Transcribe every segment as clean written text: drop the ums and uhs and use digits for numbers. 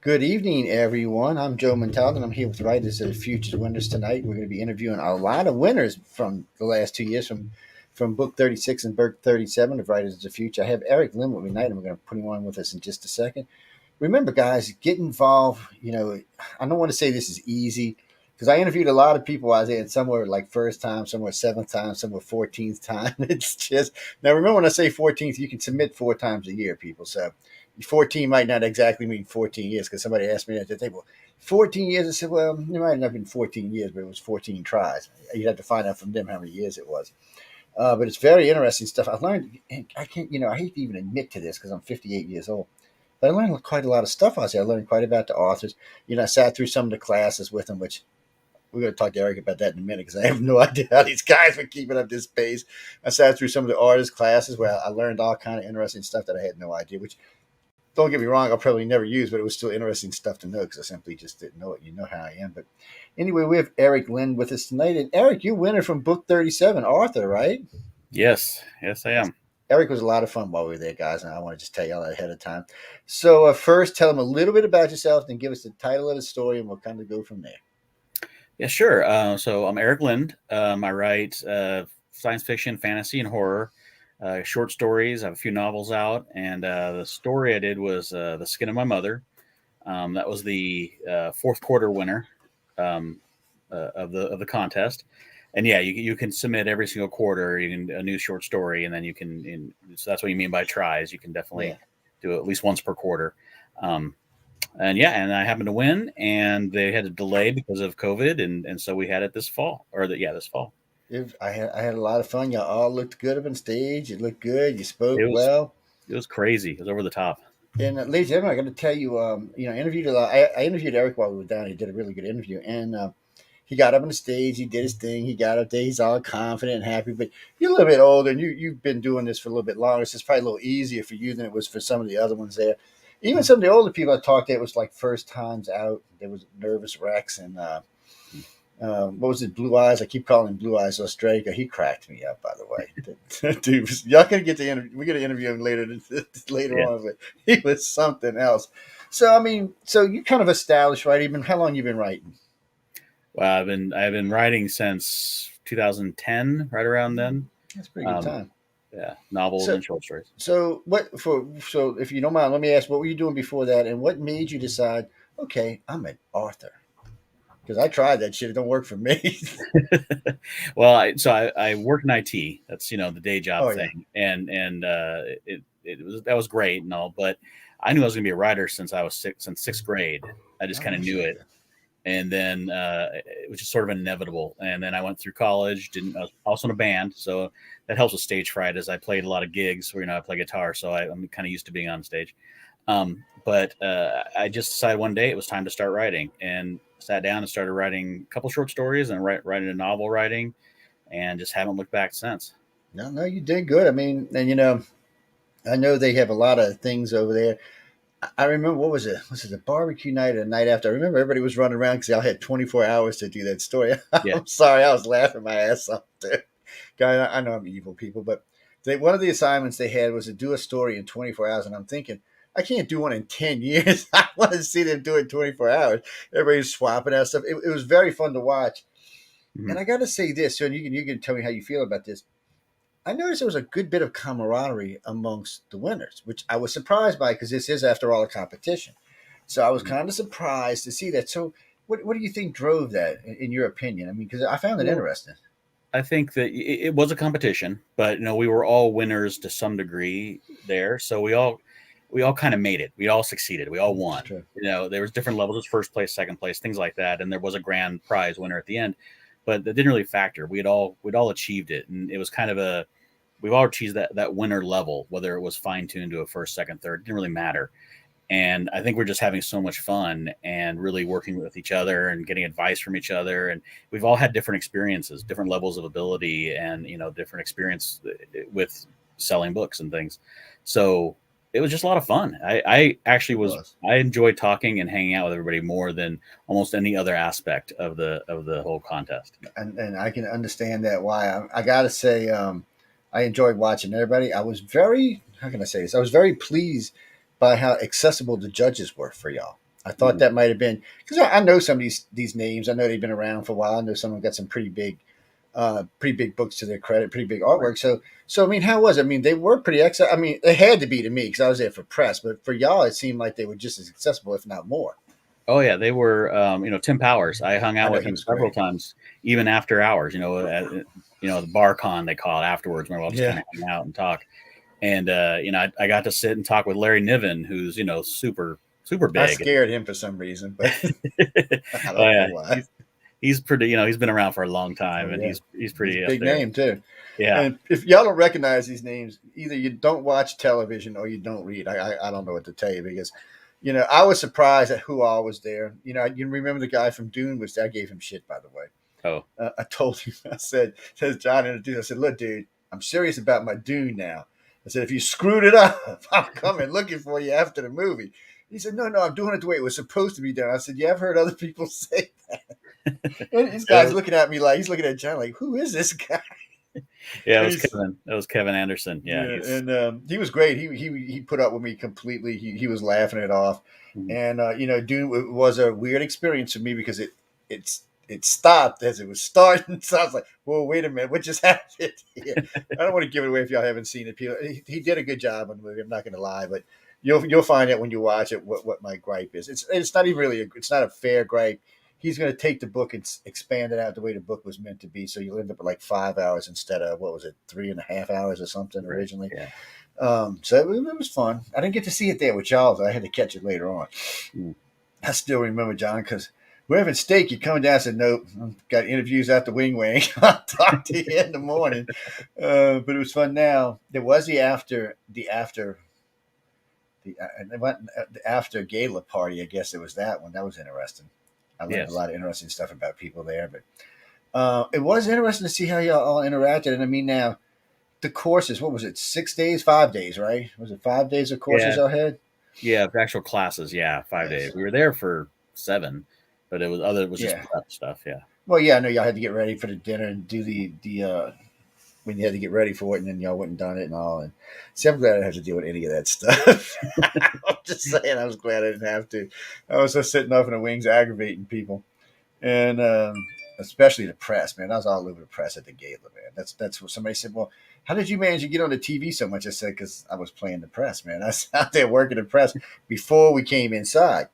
Good evening, everyone. I'm Joe Montaldo, and I'm here with Writers of the Future Winners tonight. We're going to be interviewing a lot of winners from the last 2 years, from Book 36 and Book 37 of Writers of the Future. I have Erik Lynd with me tonight, and we're going to put him on with us in just a second. Remember, guys, get involved. I don't want to say this is easy because I interviewed a lot of people out there, and some were like first time, some were seventh time, some were 14th time. It's just now. Remember when I say 14th, you can submit 4 times a year, people. So 14 might not exactly mean 14 years because somebody asked me at the table, 14 years. I said, well, it might not have been 14 years, but it was 14 tries. You'd have to find out from them how many years it was. But it's very interesting stuff. I learned, and I can't, I hate to even admit to this because I'm 58 years old. But I learned quite a lot of stuff out there. I learned quite about the authors. I sat through some of the classes with them, which we're going to talk to Erik about that in a minute because I have no idea how these guys were keeping up this pace. I sat through some of the artist classes where I learned all kind of interesting stuff that I had no idea, which don't get me wrong, I'll probably never use, but it was still interesting stuff to know because I simply just didn't know it. You know how I am. But anyway, we have Erik Lynd with us tonight. And Erik, you winner from Book 37, Arthur, right? Yes, I am. Erik was a lot of fun while we were there, guys, and I want to just tell you all that ahead of time. So first, tell them a little bit about yourself, then give us the title of the story, and we'll kind of go from there. Yeah, sure. So I'm Erik Lynd. I write science fiction, fantasy, and horror, short stories. I have a few novels out, and the story I did was "The Skin of My Mother." That was the fourth quarter winner of the contest. And yeah, you can submit every single quarter. You can a new short story, and then so that's what you mean by tries. You can Yeah. definitely do it at least once per quarter. Um, and yeah, and I happened to win, and they had a delay because of COVID, and so we had it this fall, this fall. I had a lot of fun. Y'all all looked good up on stage. You looked good. You spoke It was well. it was crazy. It was over the top. And ladies and gentlemen, I got to tell you, I interviewed a lot. I interviewed Erik while we were down. He did a really good interview, and he got up on the stage. He did his thing. He got up there. He's all confident and happy. But you're a little bit older, and you've been doing this for a little bit longer. So it's probably a little easier for you than it was for some of the other ones there. Even some of the older people I talked to, it was like first times out. There was nervous wrecks, and what was it, Blue Eyes? I keep calling him Blue Eyes Australia. He cracked me up, by the way. Dude, y'all gonna get the interview. We're gonna interview him later Yeah. on, but he was something else. So I mean, so you kind of established, right? Even how long you been writing? Well, I've been writing since 2010, right around then. That's a pretty good Um, time. yeah, novels So and short stories. so if you don't mind, let me ask, what were you doing before that, and what made you decide? Okay, I'm an author because I tried that shit. It don't work for me. Well, I work in IT. That's the day job Oh yeah, thing, and that was great and all, but I knew I was going to be a writer since sixth grade. I just oh, kind no of knew shit. it, and then it was just sort of inevitable. And then I went through college. Didn't I was also in a band, so that helps with stage fright. As I played a lot of gigs where I play guitar, so I'm kind of used to being on stage. But I just decided one day it was time to start writing, and sat down and started writing a couple short stories and writing a novel writing, and just haven't looked back since. No, no, you did good. I mean, and I know they have a lot of things over there. I remember, what was it? Was it a barbecue night or the night after? I remember everybody was running around because y'all had 24 hours to do that story. Yeah. I'm sorry, I was laughing my ass off there. Guy, I know I'm evil people, but one of the assignments they had was to do a story in 24 hours, and I'm thinking, I can't do one in 10 years. I want to see them do it in 24 hours. Everybody's swapping out stuff. It was very fun to watch. Hmm. And I got to say this, so you can tell me how you feel about this. I noticed there was a good bit of camaraderie amongst the winners, which I was surprised by because this is, after all, a competition. So I was kind of surprised to see that. So, what do you think drove that, in your opinion? I mean, because I found it Well, interesting. I think that it was a competition, but we were all winners to some degree there. So we all kind of made it. We all succeeded. We all It's won. true. There was different levels, first place, second place, things like that, and there was a grand prize winner at the end. But that didn't really factor. We'd all achieved it, and it was kind of a we've all achieved that winner level, whether it was fine tuned to a first, second, third, it didn't really matter. And I think we're just having so much fun and really working with each other and getting advice from each other. And we've all had different experiences, different levels of ability, and different experience with selling books and things. So it was just a lot of fun. I actually It was. I enjoyed talking and hanging out with everybody more than almost any other aspect of the whole contest. And I can understand that why. I got to say, I enjoyed watching everybody. I was very, how can I say this? I was very pleased by how accessible the judges were for y'all. I thought that might have been because I know some of these names. I know they've been around for a while. I know some of them got some pretty big books to their credit, pretty big Right. artwork. So I mean, how was it? I mean, they were pretty excellent. I mean, they had to be to me because I was there for press, but for y'all, it seemed like they were just as accessible, if not more. Oh yeah, they were. Tim Powers. I hung I out know with he him was several great. times, even after hours. The bar con they call it afterwards, where we'll just kind Yeah, of hang out and talk. And I got to sit and talk with Larry Niven, who's super I big. scared him for some reason, but I Oh don't know yeah, why. he's pretty. He's been around for a long time, Oh and yeah, he's he's a pretty up big there. name too. Yeah. And if y'all don't recognize these names, either you don't watch television or you don't read. I don't know what to tell you because, I was surprised at who all was there. You remember the guy from Dune was there. I gave him shit, by the way. Oh. I told him, I says John introduced, I said, look, dude, I'm serious about my Dune now. I said, if you screwed it up, I'm coming looking for you after the movie. He said, no, I'm doing it the way it was supposed to be done. I said, yeah, I've heard other people say that. And this guy's Yeah, looking at me like, he's looking at John like, who is this guy? yeah, it And was he's, Kevin. It was Kevin Anderson. Yeah, yeah, he's. and he was great. He put up with me completely. He was laughing it off, Mhm. and Dune was a weird experience for me because it stopped as it was starting. So I was like, "Whoa, wait a minute, what just happened here?" I don't want to give it away if y'all haven't seen it. People, he did a good job on the movie. I'm not going to lie, but you'll find out when you watch it what my gripe is. It's not even really it's not a fair gripe. He's going to take the book and expand it out the way the book was meant to be. So you'll end up at like 5 hours instead of what was it, 3.5 hours or something Right. originally. Yeah. So it was fun. I didn't get to see it there with y'all, so I had to catch it later on. Mm. I still remember, John, because we're having steak. You coming down and said, nope, I've got interviews at the Wing Wing. I'll talk to you in the morning. But it was fun now. There was the after gala party. I guess it was that one. That was interesting. I learned a Yes. lot of interesting stuff about people there. But it was interesting to see how y'all all interacted. And I mean, now, the courses, what was it, 6 days, 5 days, right? Was it 5 days of courses Yeah. y'all had? Yeah. Actual classes. Yeah. 5 days. Yes. We were there for 7, but it was just Yeah. prep stuff. Yeah. Well, yeah, I know y'all had to get ready for the dinner and do the when you had to get ready for it, and then y'all went and done it and all. And see, I'm glad I didn't have to deal with any of that stuff. I'm just saying, I was glad I didn't have to. I was just sitting up in the wings aggravating people, and especially the press, man. I was all over the press at the gala, man. That's what somebody said. Well, how did you manage to get on the TV so much? I said, because I was playing the press, man. I was out there working the press before we came inside.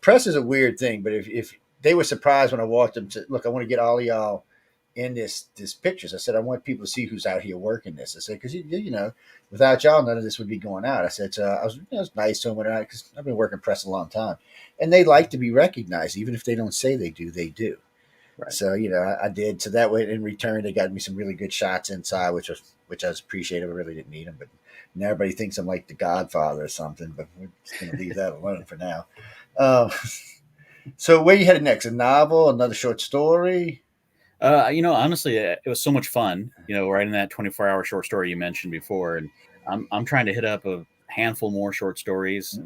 Press is a weird thing, but if they were surprised when I walked them to look, I want to get all of y'all in this pictures. I said, I want people to see who's out here working this. I said, because without y'all, none of this would be going out. I said, I was nice to them because I've been working press a long time, and they like to be recognized, even if they don't say they do. They do. Right. So I did. So that way, in return, they got me some really good shots inside, which I was appreciative. I really didn't need them, but now everybody thinks I'm like the Godfather or something. But we're just going to leave that alone for now. Um, so where you headed next? A novel, another short story? Honestly, it was so much fun. Writing that 24-hour short story you mentioned before, and I'm trying to hit up a handful more short stories,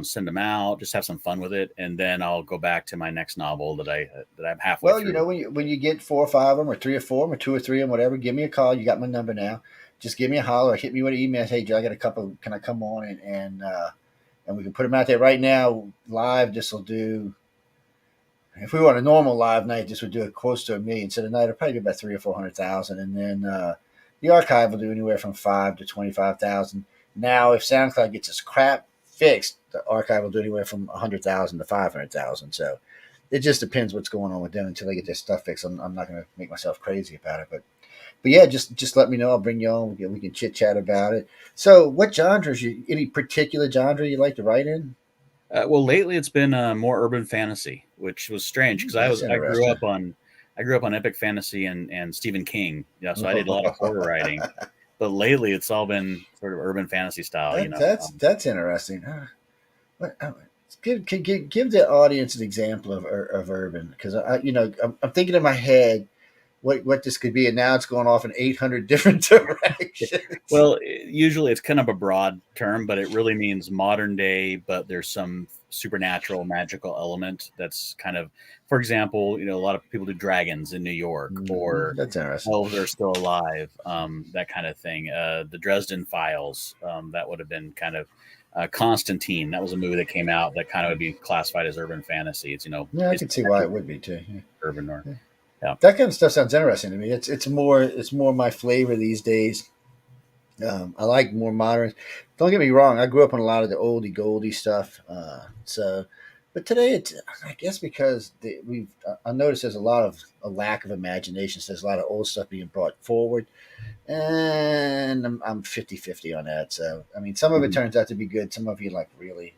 send them out, just have some fun with it, and then I'll go back to my next novel that I'm halfway Well, through. when you get 4 or 5 of them, or 3 or 4 of them, or 2 or 3 of them, whatever, give me a call. You got my number now. Just give me a holler, or hit me with an email. Hey, Joe, I got a couple. Can I come on and we can put them out there right now live? This will do. If we were on a normal live night, this would do it close to 1 million. So tonight it'll probably be about 300 or 400,000, and then the archive will do anywhere from 5 to 25,000. Now, if SoundCloud gets its crap fixed, the archive will do anywhere from 100,000 to 500,000. So it just depends what's going on with them until they get their stuff fixed. I'm not going to make myself crazy about it, but yeah, just let me know. I'll bring you on. We can chit chat about it. So, what genres? Any particular genre you like to write in? Well, lately it's been more urban fantasy, which was strange because That's interesting. I grew up on epic fantasy and Stephen King. Yeah, so I did a lot of horror writing, but lately it's all been sort of urban fantasy style. That's interesting. What, give the audience an example of urban because I'm thinking in my head what this could be, and now it's going off in 800 different directions. Well, usually it's kind of a broad term, but it really means modern day, but there's some supernatural magical element that's kind of, for example, a lot of people do dragons in New York, or That's interesting. elves are still alive, that kind of thing. The Dresden Files, that would have been kind of Constantine. That was a movie that came out that kind of would be classified as urban fantasy. It's Yeah, I it's could see why it would be too. Yeah. urban or Yeah. yeah. That kind of stuff sounds interesting to me. It's more my flavor these days. I like more modern. Don't get me wrong. I grew up on a lot of the oldie goldie stuff. But today it's I guess because I noticed there's a lack of imagination. So there's a lot of old stuff being brought forward, and I'm 50-50 on that. So I mean, some of it Mhm. turns out to be good. Some of you like really,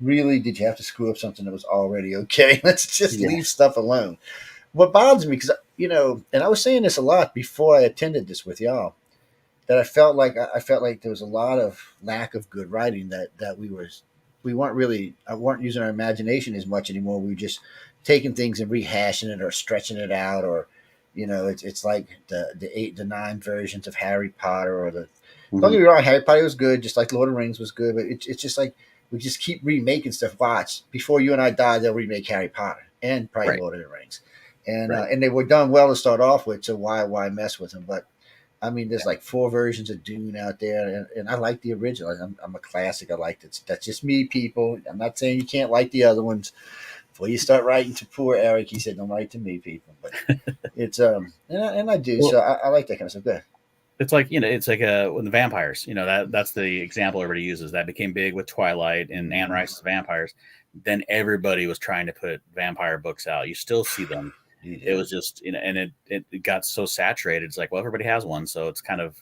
really did you have to screw up something that was already okay? Let's just Yeah. leave stuff alone. What bothers me because and I was saying this a lot before I attended this with y'all that I felt like there was a lot of lack of good writing that we weren't really I weren't using our imagination as much anymore. We were just taking things and rehashing it or stretching it out or it's like the 8 to 9 versions of Harry Potter or the don't Hmm. get me wrong, Harry Potter was good, just like Lord of the Rings was good, but it's just like we just keep remaking stuff. Watch before you and I die, they'll remake Harry Potter and probably Right. Lord of the Rings, and Right. and they were done well to start off with. So why mess with them? But I mean, there's Yeah. like 4 versions of Dune out there, and I like the original. I'm a classic. I like it. That's just me, people. I'm not saying you can't like the other ones. Before you start writing to poor Eric, he said, "Don't write to me, people." But it's and I do. Well, So I like that kind of stuff. Good. it's like it's like when the vampires. That's the example everybody uses. That became big with Twilight and Anne Mm-hmm. Rice's vampires. Then everybody was trying to put vampire books out. You still see them. You It do. was just and it got so saturated. It's like, well, everybody has one, so it's kind of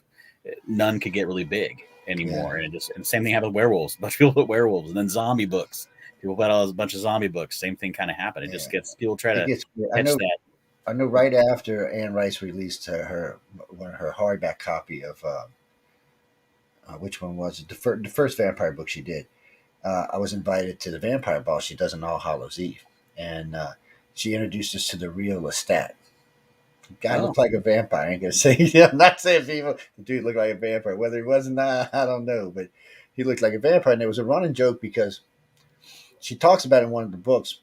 none could get really big Yeah. anymore. And the same thing happened with werewolves. A bunch of people put werewolves, and then zombie books. People put out a bunch of zombie books. Same thing kind of happened. It just Yeah. gets people try It to gets. I catch know. that. I know. Right after Anne Rice released her hardback copy of which one was it? The first vampire book she did. I was invited to the vampire ball she does on All Hallows Eve, and she introduced us to the real Lestat. The guy Oh, looked like a vampire. I ain't gonna say. I'm not saying people. The dude looked like a vampire. Whether he was or not, I don't know. But he looked like a vampire, and there was a running joke because she talks about in one of the books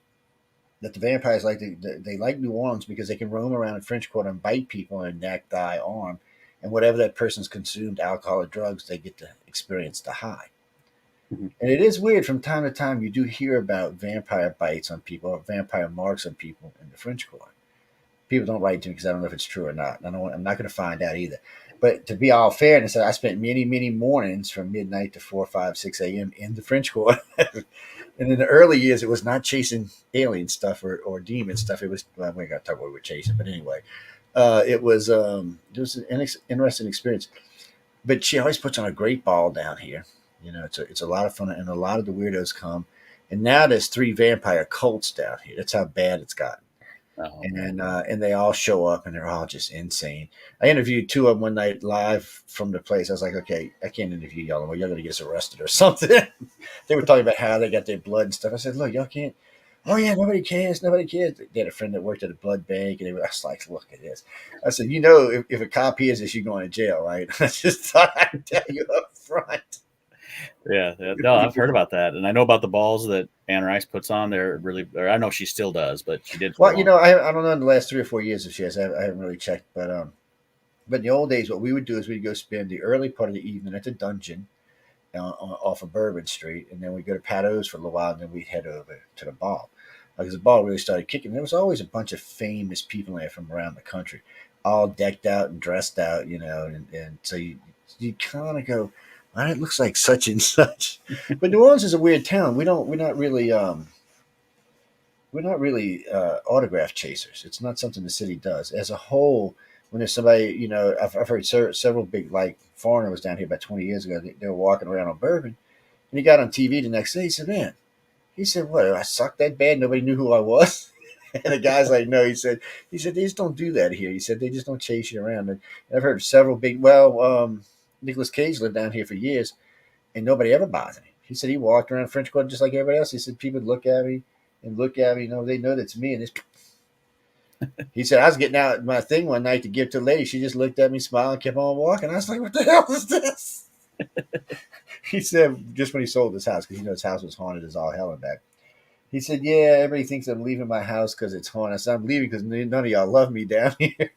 that the vampires they like New Orleans because they can roam around in French Quarter and bite people in neck, thigh, arm, and whatever that person's consumed, alcohol or drugs, they get to experience the high. mhm. And it is weird from time to time you do hear about vampire bites on people or vampire marks on people in the French Quarter. People don't write to me because I don't know if it's true or not. I'm not going to find out either. But to be all fairness, I spent many, many mornings from midnight to 4, 5, 6 a.m. in the French Quarter. And in the early years, it was not chasing alien stuff or demon stuff. It was, well, we got to talk about what we're chasing. But anyway, it was an interesting experience. But she always puts on a great ball down here. It's a lot of fun, and a lot of the weirdos come. And now there's 3 vampire cults down here. That's how bad it's gotten. Oh man. And they all show up, and they're all just insane. I interviewed 2 of them one night live from the place. I was like, okay, I can't interview y'all anymore. Y'all gonna get us arrested or something. They were talking about how they got their blood and stuff. I said, look, y'all can't. Oh yeah, nobody cares. Nobody cares. They had a friend that worked at a blood bank, and I was like, look at this. I said, if a cop hears this, you're going to jail, right? I just thought I'd tell you up front. Yeah, yeah. No, I've heard about that, and I know about the balls that Anne Rice puts on. They're really, or I don't know if she still does, but she did for a Well, long. I don't know in the last 3 or 4 years if she has. I haven't really checked, but in the old days, what we would do is we'd go spend the early part of the evening at the dungeon off of Bourbon Street, and then we'd go to Pato's for a little while, and then we'd head over to the ball because the ball really started kicking. There was always a bunch of famous people there from around the country, all decked out and dressed out, and so you kind of go, well, it looks like such and such. But New Orleans is a weird town. We're not really autograph chasers. It's not something the city does as a whole. When there's somebody, I've heard several big like foreigner was down here about 20 years ago. They were walking around on Bourbon, and he got on TV the next day. He said, "Man," he said, "What? I sucked that bad. Nobody knew who I was." And the guy's like, "No," he said they just don't do that here. He said they just don't chase you around. And I've heard several big. Well, Nicolas Cage lived down here for years, and nobody ever bothered him. He said he walked around French Quarter just like everybody else. He said people would look at me and look at me. They know that's me. And he said I was getting out my thing one night to give to a lady. She just looked at me, smiled, and kept on walking. I was like, "What the hell is this?" He said just when he sold his house because his house was haunted as all hell and back. He said, "Yeah, everybody thinks I'm leaving my house because it's haunted. I said, I'm leaving because none of y'all love me down here."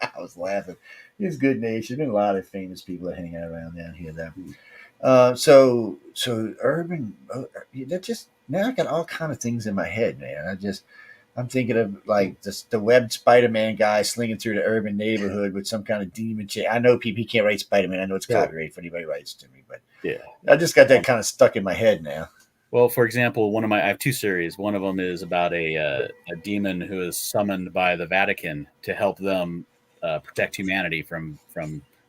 I was laughing. He's good natured. There's been a lot of famous people that hang out around down here, though. So urban. That just now I got all kind of things in my head, man. I'm thinking of like the web Spider-Man guy slinging through the urban neighborhood with some kind of demon chick. I know people he can't write Spider-Man. I know it's So copyright if anybody writes to me, but yeah. I just got that Um, kind of stuck in my head now. well, for example, I have two series. One of them is about a demon who is summoned by the Vatican to help them protect humanity from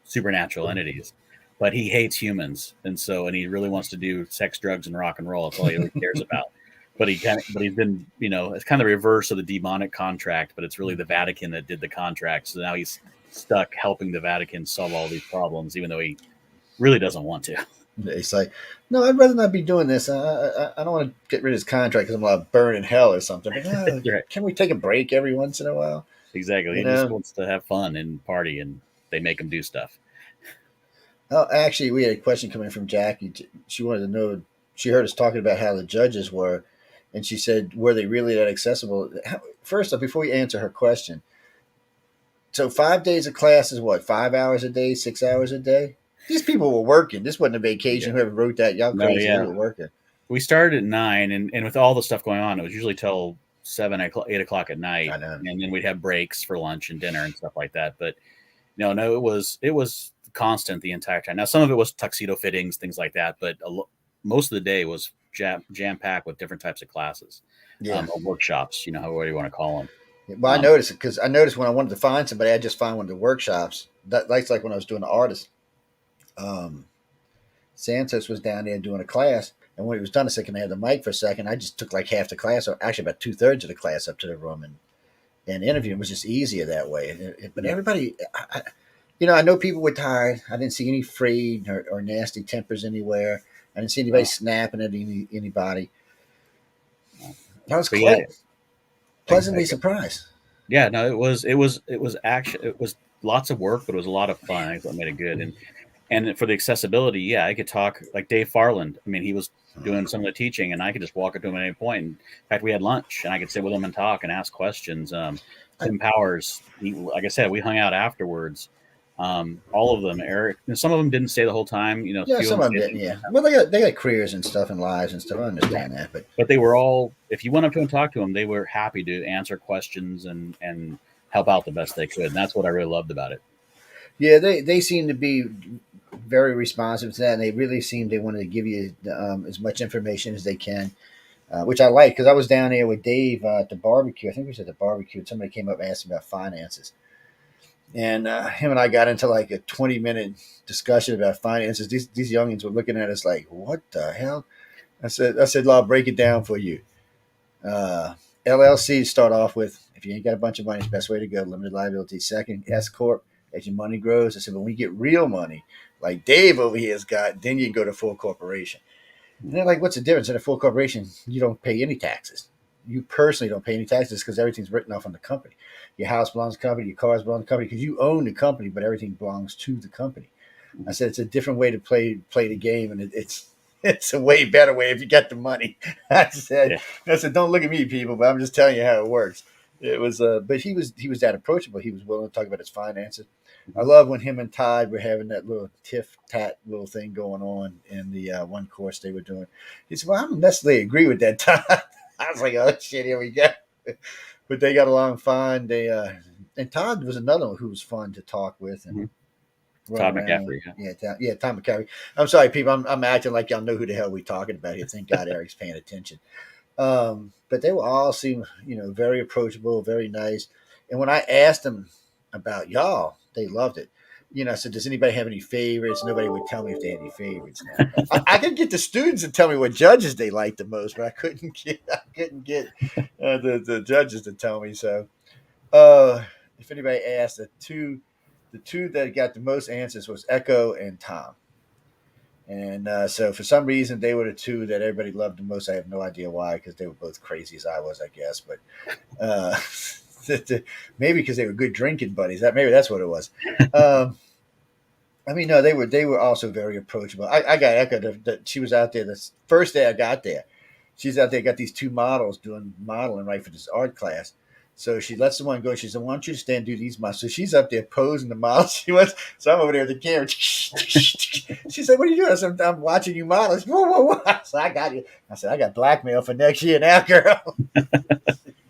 supernatural entities. But he hates humans, and he really wants to do sex, drugs, and rock and roll. That's all he really cares about. But he's been, it's kind of the reverse of the demonic contract. But it's really the Vatican that did the contract. So now he's stuck helping the Vatican solve all these problems, even though he really doesn't want to. It's like, no, I'd rather not be doing this. I don't want to get rid of this contract because I'm going to burn in hell or something. But Right. can we take a break every once in a while? Exactly. You He just know? wants to have fun and party, and they make him do stuff. Oh, actually, we had a question coming from Jackie. She wanted to know. She heard us talking about how the judges were, and she said, "Were they really that accessible?" First off, before we answer her question, so 5 days of class is what, 5 hours a day, 6 hours a day? These people were working. This wasn't a Yeah. vacation. Whoever wrote that, y'all No, crazy. They yeah. were working. We started at 9, and with all the stuff going on, it was usually till 7, 8 o'clock at I night, know. and then we'd have breaks for lunch and dinner and stuff like that. But no, it was constant the entire time. Now some of it was tuxedo fittings, things like that, but most of the day was jam packed with different types of classes, Yeah. or workshops, however you want to call them. Well, I Um, noticed it because I noticed when I wanted to find somebody, I just find one of the workshops. That's like when I was doing the artist. Um, Santos was down there doing a class, and when he was done, I said, "Can I have the mic for a second?" I just took like half the class, or actually about 2/3 of the class, up to the room and interviewing was just easier that way. But yeah. everybody, I know people were tired. I didn't see any frayed or nasty tempers anywhere. I didn't see anybody Oh, snapping at anybody. I was but yeah, I pleasantly surprised. yeah, no, it was lots of work, but it was a lot of fun. I think what made it good. And for the accessibility, yeah, I could talk like Dave Farland. I mean, he was doing some of the teaching, and I could just walk up to him at any point. In fact, we had lunch, and I could sit with him and talk and ask questions. I, Tim Powers, like I said, we hung out afterwards. All of them, Eric. Some of them didn't stay the whole time. A yeah, few of some them of them didn't. didn't. Yeah, well, they got careers and stuff and lives and stuff. I Yeah, understand that, but but they were all. If you went up to them and talked to them, they were happy to answer questions and help out the best they could. And that's what I really loved about it. yeah, they seem to be very responsive to that, and they really seem they wanted to give you as much information as they can, which I like because I was down there with Dave at the barbecue. I think we was at the barbecue, and somebody came up and asked about finances, and him and I got into like a 20-minute discussion about finances. These youngins were looking at us like, "What the hell?" I said, "I'll break it down for you." Uh, LLCs start off with, if you ain't got a bunch of money, it's the best way to go. Limited liability. Second, S corp. As your money grows, I said, when we get real money, like Dave over here has got, then you can go to full corporation. And they're like, what's the difference? In a full corporation, you don't pay any taxes. You personally don't pay any taxes because everything's written off on the company. Your house belongs to the company, your cars belong to the company because you own the company, but everything belongs to the company. I said it's a different way to play the game, and it's a way better way if you got the money. I said, Yeah. I said, don't look at me, people, but I'm just telling you how it works. It was, but he was that approachable. He was willing to talk about his finances. I Mhm. love when him and Todd were having that little tiff tat little thing going on in the one course they were doing. He said, "Well, I don't necessarily agree with that, Todd." I was like, "Oh shit, here we go." But they got along fine. And Todd was another one who was fun to talk with and Mhm. run Todd around with. McCaffrey. Yeah. Yeah, Tom McCarry. I'm sorry, people. I'm acting like y'all know who the hell we're talking about here. Thank God Eric's paying attention. But they were all seem, very approachable, very nice. And when I asked them about y'all, they loved it. I said, does anybody have any favorites? Nobody would tell me if they had any favorites. Now I could get the students to tell me what judges they liked the most, but I couldn't get the judges to tell me. So if anybody asked, the two that got the most answers was Echo and Tom. And so for some reason, they were the two that everybody loved the most. I have no idea why, because they were both crazy as I was, I guess. But uh, maybe because they were good drinking buddies. Maybe that's what it was. Um, I mean, no, they were also very approachable. I got Echo. She was out there the first day I got there. She's out there, got these two models doing modeling right for this art class. So she lets the one go. She said, "Why don't you stand and do these miles?" So she's up there posing the miles. She was, so I'm over there with the camera. She said, "What are you doing?" I said, "I'm watching you model." She said, "Whoa, whoa, whoa!" I said, "I got you." I said, "I got blackmail for next year now, girl."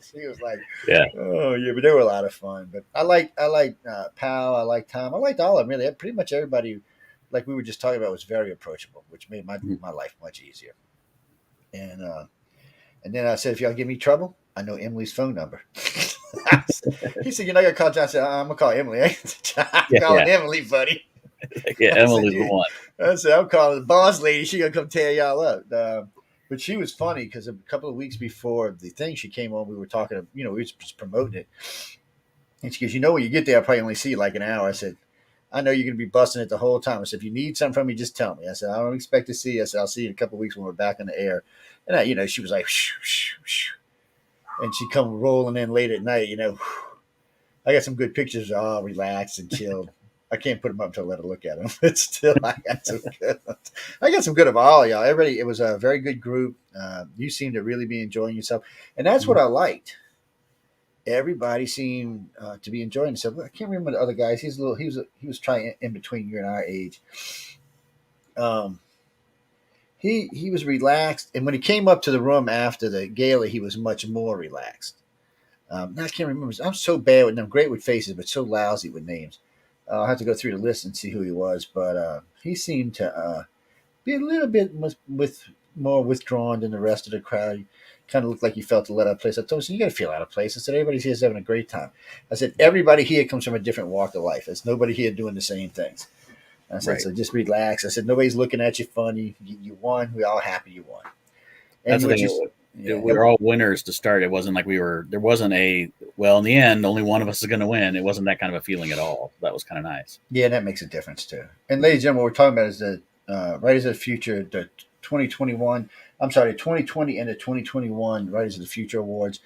She was like, Yeah. "Oh yeah," but they were a lot of fun. But I like Pal. I like Tom. I liked all of them really. Pretty much everybody, like we were just talking about, was very approachable, which made my life much easier. And and then I said, if y'all give me trouble, I know Emily's phone number. He said, "You're not gonna call John." I said, "I'm gonna call Emily." I'm Yeah. calling Yeah. Emily, buddy. Yeah. I said, Emily's the "You." one. I said, "I'm calling the boss lady. She gonna come tear y'all up." But she was funny because a couple of weeks before the thing, she came on. We were talking. We were just promoting it, and she goes, when you get there, I'll probably only see you like an hour." I said, "I know you're gonna be busting it the whole time." I said, "If you need something from me, just tell me." I said, "I don't expect to see you." I said, "I'll see you in a couple of weeks when we're back in the air." And she was like, shoo, shoo, shoo. And she come rolling in late at night. I got some good pictures, all relaxed and chilled. I can't put them up until I let her look at them, but still, I got some good ones. I got some good of all y'all. Everybody, it was a very good group. You seem to really be enjoying yourself, and that's what Mhm. I liked. Everybody seemed to be enjoying themselves. I can't remember the other guys. He's a little. He was trying in between you and our age. Um, he was relaxed, and when he came up to the room after the gala, he was much more relaxed. Now I can't remember. I'm so bad with them. Great with faces, but so lousy with names. I'll have to go through the list and see who he was. But he seemed to be a little bit with more withdrawn than the rest of the crowd. He kind of looked like he felt to let out of place. I told him, "You got to feel out of place." I said, "Everybody here's having a great time." I said, "Everybody here comes from a different walk of life. There's nobody here doing the same things." I said, Right. "So just relax." I said, "Nobody's looking at you funny. You won. We're all happy you won." That's And the what thing. you, yeah, We were all winners to start. It wasn't like there wasn't well, in the end, only one of us is going to win. It wasn't that kind of a feeling at all. That was kind of nice. yeah, that makes a difference too. And ladies and gentlemen, what we're talking about is the Writers of the Future, the 2021. I'm sorry, the 2020 and the 2021 Writers of the Future Awards.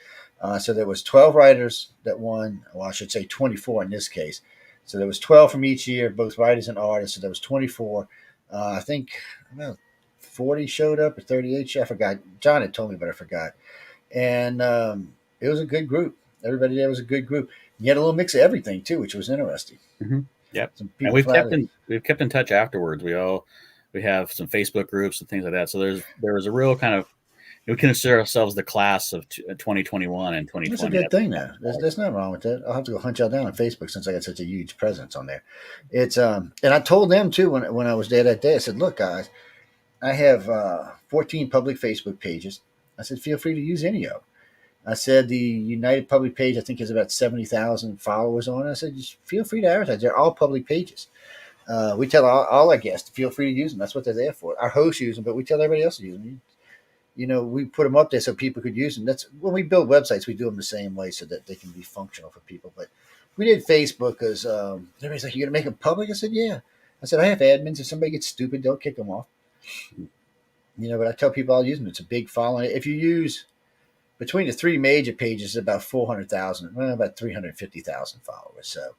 So there was 12 writers that won. Well, I should say 24 in this case. So there was 12 from each year, both writers and artists. So there was 24. I think about 40 showed up or 38. I forgot. John had told me, but I forgot. And it was a good group. Everybody there was a good group. You had a little mix of everything too, which was interesting. Hmm. Yep. Some And people flat. we've kept in touch afterwards. We have some Facebook groups and things like that. So there was a real kind of we consider ourselves the class of 2021 and That's a 2020. good That's thing now. There's nothing wrong with that. I'll have to go hunt y'all down on Facebook since I got such a huge presence on there. It's and I told them too when I was there that day. I said, "Look, guys, I have 14 public Facebook pages." I said, "Feel free to use any of them." I said the United Public page I think has about 70,000 followers on it. I said, "Just feel free to advertise. They're all public pages." We tell all our guests to feel free to use them. That's what they're there for. Our hosts use them, but we tell everybody else to use them. We put them up there so people could use them. That's when we build websites, we do them the same way so that they can be functional for people. But we did Facebook because everybody's like, "You're gonna make them public?" I said, "Yeah." I said, "I have admins. If somebody gets stupid, they'll kick them off." But I tell people I'll use them. It's a big following. If you use between the three major pages, about 400,000, well, about 350,000 followers. So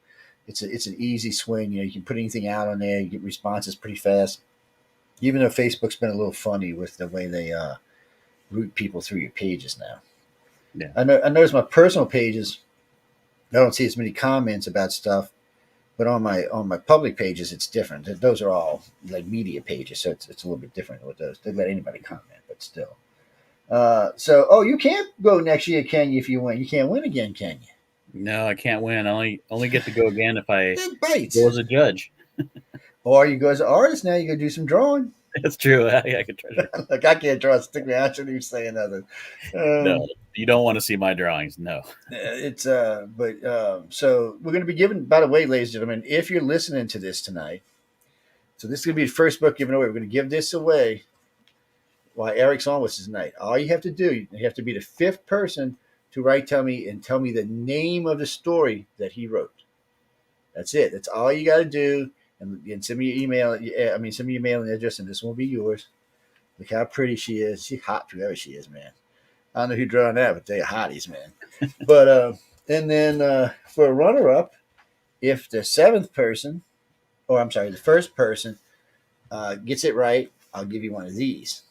it's an easy swing. You can put anything out on there. You get responses pretty fast. Even though Facebook's been a little funny with the way they route people through your pages now. yeah. I notice my personal pages. I don't see as many comments about stuff, but on my public pages, it's different. Those are all like media pages, so it's a little bit different with those. They let anybody comment, but still. You can't go next year, can you? If you win, you can't win again, can you? No, I can't win. I only get to go again if I It go bites. as a judge. Or you go as an artist now. You go do some drawing. That's true. I could treasure. Like I can't draw a stick man. I shouldn't even say another. No, you don't want to see my drawings. No. It's but so we're going to be giving. By the way, ladies and gentlemen, if you're listening to this tonight, so this is going to be the first book given away. We're going to give this away while Eric's on with us tonight. All you have to do, you have to be the fifth person to tell me the name of the story that he wrote. That's it. That's all you got to do. And send me your email. Send me your mailing address, and this will be yours. Look how pretty she is. She's hot, whoever she is, man. I don't know who drawn that, but they're hotties, man. But and then for a runner-up, if the seventh person, or I'm sorry, the first person gets it right, I'll give you one of these.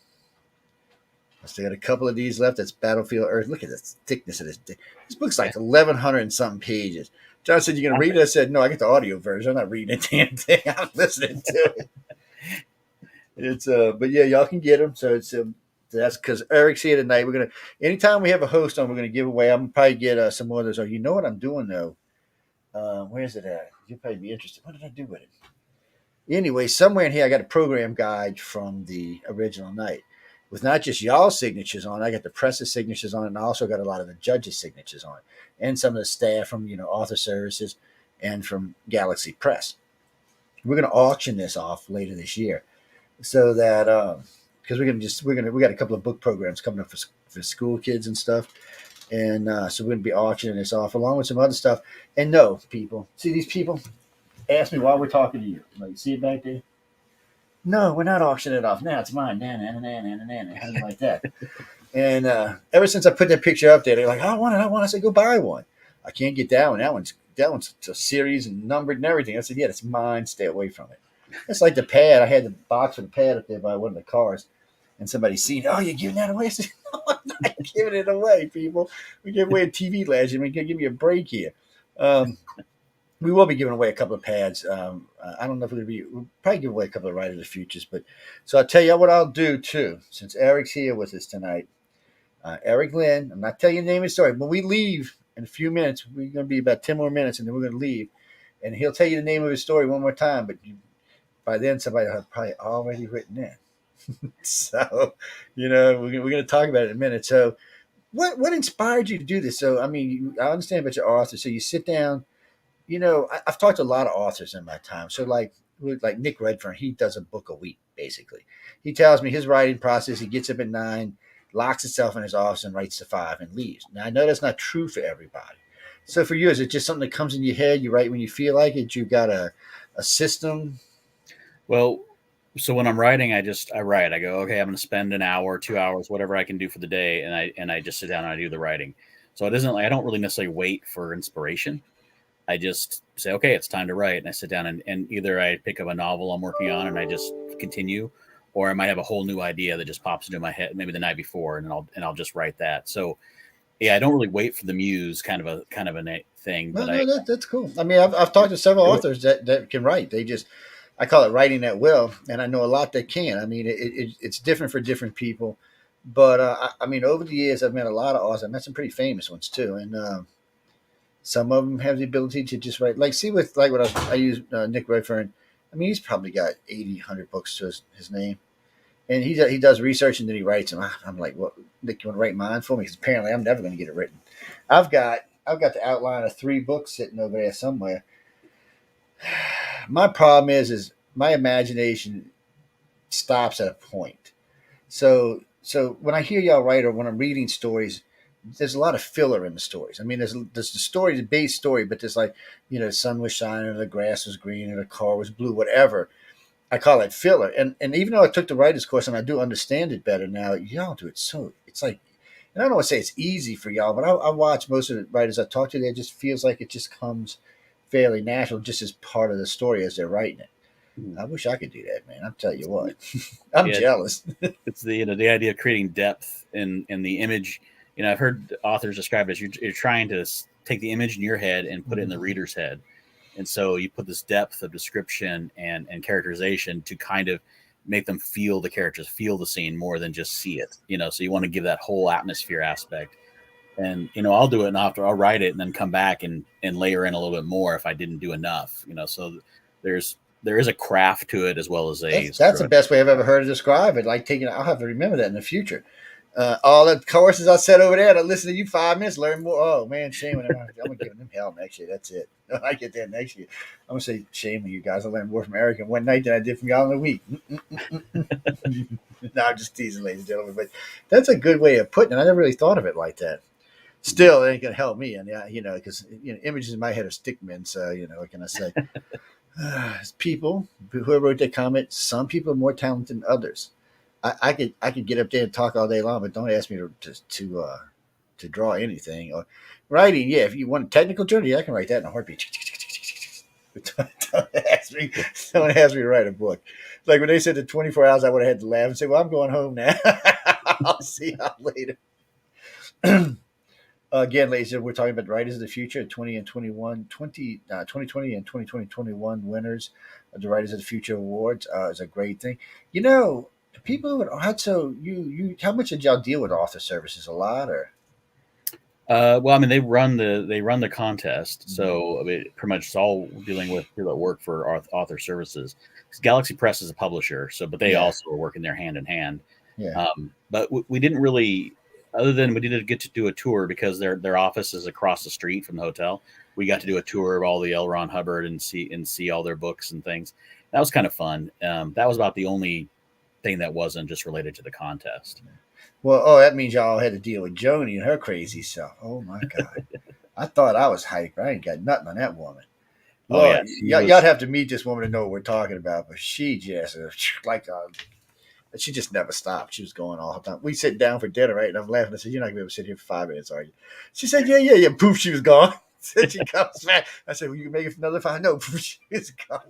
I still got a couple of these left. That's Battlefield Earth. Look at the thickness of this. This book's Yeah. like 1,100 and something pages. John said, "You gonna read it?" I said, "No, I get the audio version. I'm not reading the damn thing. I'm listening to it." It's but yeah, y'all can get them. So it's that's because Eric's here tonight. We're gonna anytime we have a host on, we're gonna give away. I'm gonna probably get some more of those. Oh, you know what I'm doing though? Where's it at? You'll probably be interested. What did I do with it? Anyway, somewhere in here, I got a program guide from the original night with not just y'all signatures on it. I got the press's signatures on it, and I also got a lot of the judges' signatures on it, and some of the staff from author services and from Galaxy Press. We're going to auction this off later this year, so that because we got a couple of book programs coming up for school kids and stuff, and so we're going to be auctioning this off along with some other stuff. And no, people, see these people ask me while we're talking to you. Like, see it back there? No, we're not auctioning it off. Now it's mine. Something like that. And ever since I put that picture up there, they're like, I want it. I said, go buy one. I can't get that one. That one's a series and numbered and everything. I said, yeah, it's mine. Stay away from it. It's like the pad. I had the box for the pad up there by one of the cars. And somebody seen, oh, you're giving that away? I said, no, I'm not giving it away, people. We gave away a TV last year. We can give me a break here. We will be giving away a couple of pads. I don't know if we'll probably give away a couple of Right of the Futures. But so I'll tell you what I'll do too, since Eric's here with us tonight. Erik Lynd, I'm not telling you the name of the story. When we leave in a few minutes, we're going to be about 10 more minutes and then we're going to leave. And he'll tell you the name of his story one more time. But by then, somebody will have probably already written in. So, we're going to talk about it in a minute. So, what inspired you to do this? So, I mean, I understand about your author. So you sit down. I've talked to a lot of authors in my time. So like Nick Redfern, he does a book a week, basically. He tells me his writing process, he gets up at 9, locks himself in his office and writes to 5 and leaves. Now, I know that's not true for everybody. So for you, is it just something that comes in your head? You write when you feel like it? You got a system? Well, so when I'm writing, I write. I go, okay, I'm going to spend an hour, 2 hours, whatever I can do for the day, and I just sit down and I do the writing. So it isn't like I don't really necessarily wait for inspiration. I just say, okay, it's time to write. And I sit down and either I pick up a novel I'm working on and I just continue, or I might have a whole new idea that just pops into my head maybe the night before and I'll just write that. So yeah, I don't really wait for the muse kind of a thing, No, but no, that's cool. I mean, I've talked to several authors that can write. I call it writing at will, and I know a lot that can. I mean, it's different for different people. But I mean, over the years, I've met a lot of authors. I've met some pretty famous ones too, and some of them have the ability to just write. Like, see, with like what I use Nick Redfern. I mean, he's probably got 80, 100 books to his name, and he does research and then he writes them. I'm like, well, Nick, you want to write mine for me? Because apparently, I'm never going to get it written. I've got the outline of 3 books sitting over there somewhere. My problem is my imagination stops at a point. So when I hear y'all write or when I'm reading stories, there's a lot of filler in the stories. I mean, there's the story, the base story, but there's like, the sun was shining, or the grass was green, or the car was blue, whatever. I call it filler. And even though I took the writer's course and I do understand it better now, y'all do it so it's like, and I don't want to say it's easy for y'all, but I watch most of the writers I talk to. It just feels like it just comes fairly natural, just as part of the story as they're writing it. I wish I could do that, man. I'll tell you what, I'm yeah, jealous. it's the idea of creating depth in the image. I've heard authors describe it as you're trying to take the image in your head and put it in the reader's head. And so you put this depth of description and characterization to kind of make them feel the characters, feel the scene more than just see it. So you want to give that whole atmosphere aspect. And I'll do it, and after I'll write it, and then come back and layer in a little bit more if I didn't do enough. So there is a craft to it as well as a That's the best way I've ever heard to describe it. Like I'll have to remember that in the future. All the courses I said over there to listen to you 5 minutes, learn more. Oh man, shame on them. I'm gonna give them hell next year. That's it. I get there next year. I'm gonna say shame on you guys. I learned more from Eric in one night than I did from y'all in a week. No, I'm just teasing, ladies and gentlemen. But that's a good way of putting it. I never really thought of it like that. Still, it ain't gonna help me, and because images in my head are stick men. So what can I say? People who wrote that comment, some people are more talented than others. I could get up there and talk all day long, but don't ask me to draw anything or writing. Yeah, if you want a technical journey, I can write that in a heartbeat. But don't ask me to write a book. Like when they said the 24 hours, I would have had to laugh and say, "Well, I'm going home now." I'll see y'all later. Again, ladies and gentlemen, we're talking about Writers of the Future, 20 and 21, 2020 and 2021 winners of the Writers of the Future Awards. Is a great thing. You know, people would had so how much did y'all deal with author services? A lot or Well, I mean, they run the contest, so I mean, pretty much it's all dealing with people that work for author services. 'Cause Galaxy Press is a publisher, so but they yeah, also are working there hand in hand. yeah. But we didn't really, other than we did get to do a tour because their office is across the street from the hotel. We got to do a tour of all the L. Ron Hubbard and see all their books and things. That was kind of fun. That was about the only thing that wasn't just related to the contest. Well, oh, that means y'all had to deal with Joni and her crazy self. Oh my God. I thought I was hyper. I ain't got nothing on that woman. Oh yeah, Lord, she y'all was. have to meet this woman to know what we're talking about. But she just like she just never stopped. She was going all the time. We sit down for dinner, right? And I'm laughing. I said, "You're not gonna be able to sit here for 5 minutes, are you?" She said, "Yeah, yeah, yeah." Poof, she was gone. Said she comes back. I said, "Well, you can make it for another 5." No, poof, she was gone.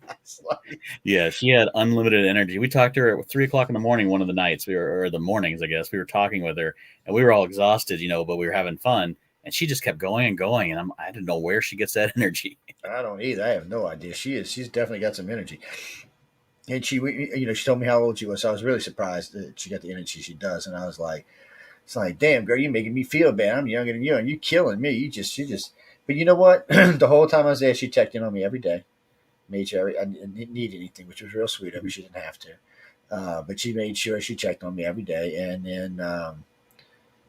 It's like, Yeah, she had unlimited energy. We talked to her at 3 o'clock in the morning one of the nights. We were, or the mornings, I guess. We were talking with her, and we were all exhausted, but we were having fun. And she just kept going and going, and I didn't know where she gets that energy. I don't either. I have no idea. She's definitely got some energy. And she told me how old she was. So I was really surprised that she got the energy she does. And I was like, it's like, damn, girl, you're making me feel bad. I'm younger than you, and you're killing me. She just. But you know what? The whole time I was there, she checked in on me every day, made sure I didn't need anything, which was real sweet of her. She didn't have to, but she made sure she checked on me every day. And then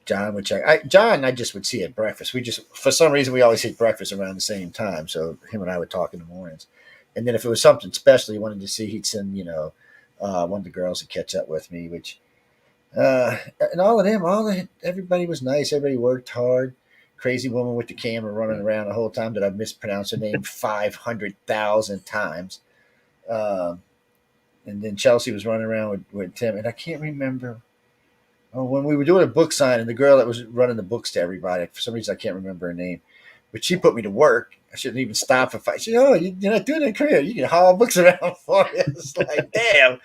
John would check. John, I just would see at breakfast. We just, for some reason, we always hit breakfast around the same time. So him and I would talk in the mornings. And then if it was something special he wanted to see, he'd send one of the girls to catch up with me, which and all of them, everybody was nice. Everybody worked hard. Crazy woman with the camera running around the whole time that I've mispronounced her name 500,000 times. Um, and then Chelsea was running around with Tim, and I can't remember. Oh, when we were doing a book signing, the girl that was running the books to everybody, for some reason I can't remember her name, but she put me to work. I shouldn't even stop for fight. She said, "Oh, you're not doing that career. You can haul books around for me." It's like, damn.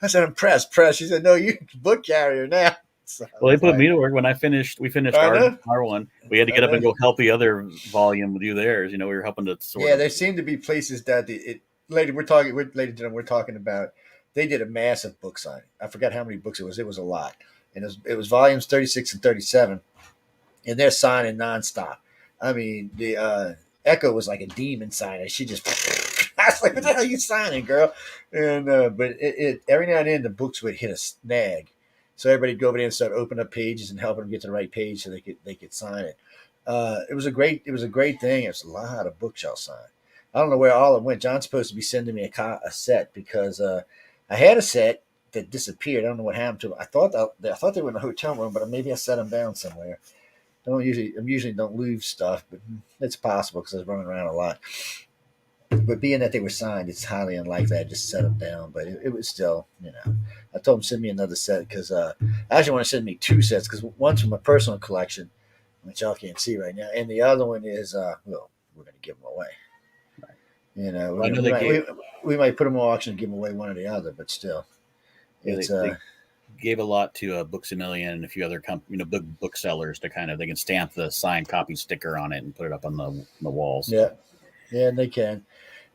I said, "I'm pressed, pressed." She said, "No, you're a book carrier now." So I Well, they was put me like, to work when I finished. We finished I our know, our one. We had to I get up know. and go help the other volume do theirs. We were helping to sort Yeah, of. there seem to be places that lady, ladies and gentlemen, we're talking about. They did a massive book signing. I forgot how many books it was. It was a lot, and it was volumes 36 and 37, and they're signing nonstop. I mean, the Echo was like a demon signer. She just, I was like, "What the hell are you signing, girl?" And but it every now and then the books would hit a snag, so everybody'd go over there and start opening up pages and helping them get to the right page so they could sign it. It was a great thing. It was a lot of books y'all signed. I don't know where all it went. John's supposed to be sending me a set because I had a set that disappeared. I don't know what happened to them. I thought they were in the hotel room, but maybe I set them down somewhere. I usually don't lose stuff, but it's possible because I was running around a lot. But being that they were signed, it's highly unlikely I just set them down. But it was still, I told them to send me another set because I actually want to send me two sets because one's from my personal collection, which y'all can't see right now, and the other one is well, we're going to give them away. We're Well, I gonna know we they might gave. we might put them on auction and give them away one or the other, but still, Yeah, it's they gave a lot to Books a Million and a few other booksellers to kind of they can stamp the signed copy sticker on it and put it up on the walls. yeah, yeah, and they can.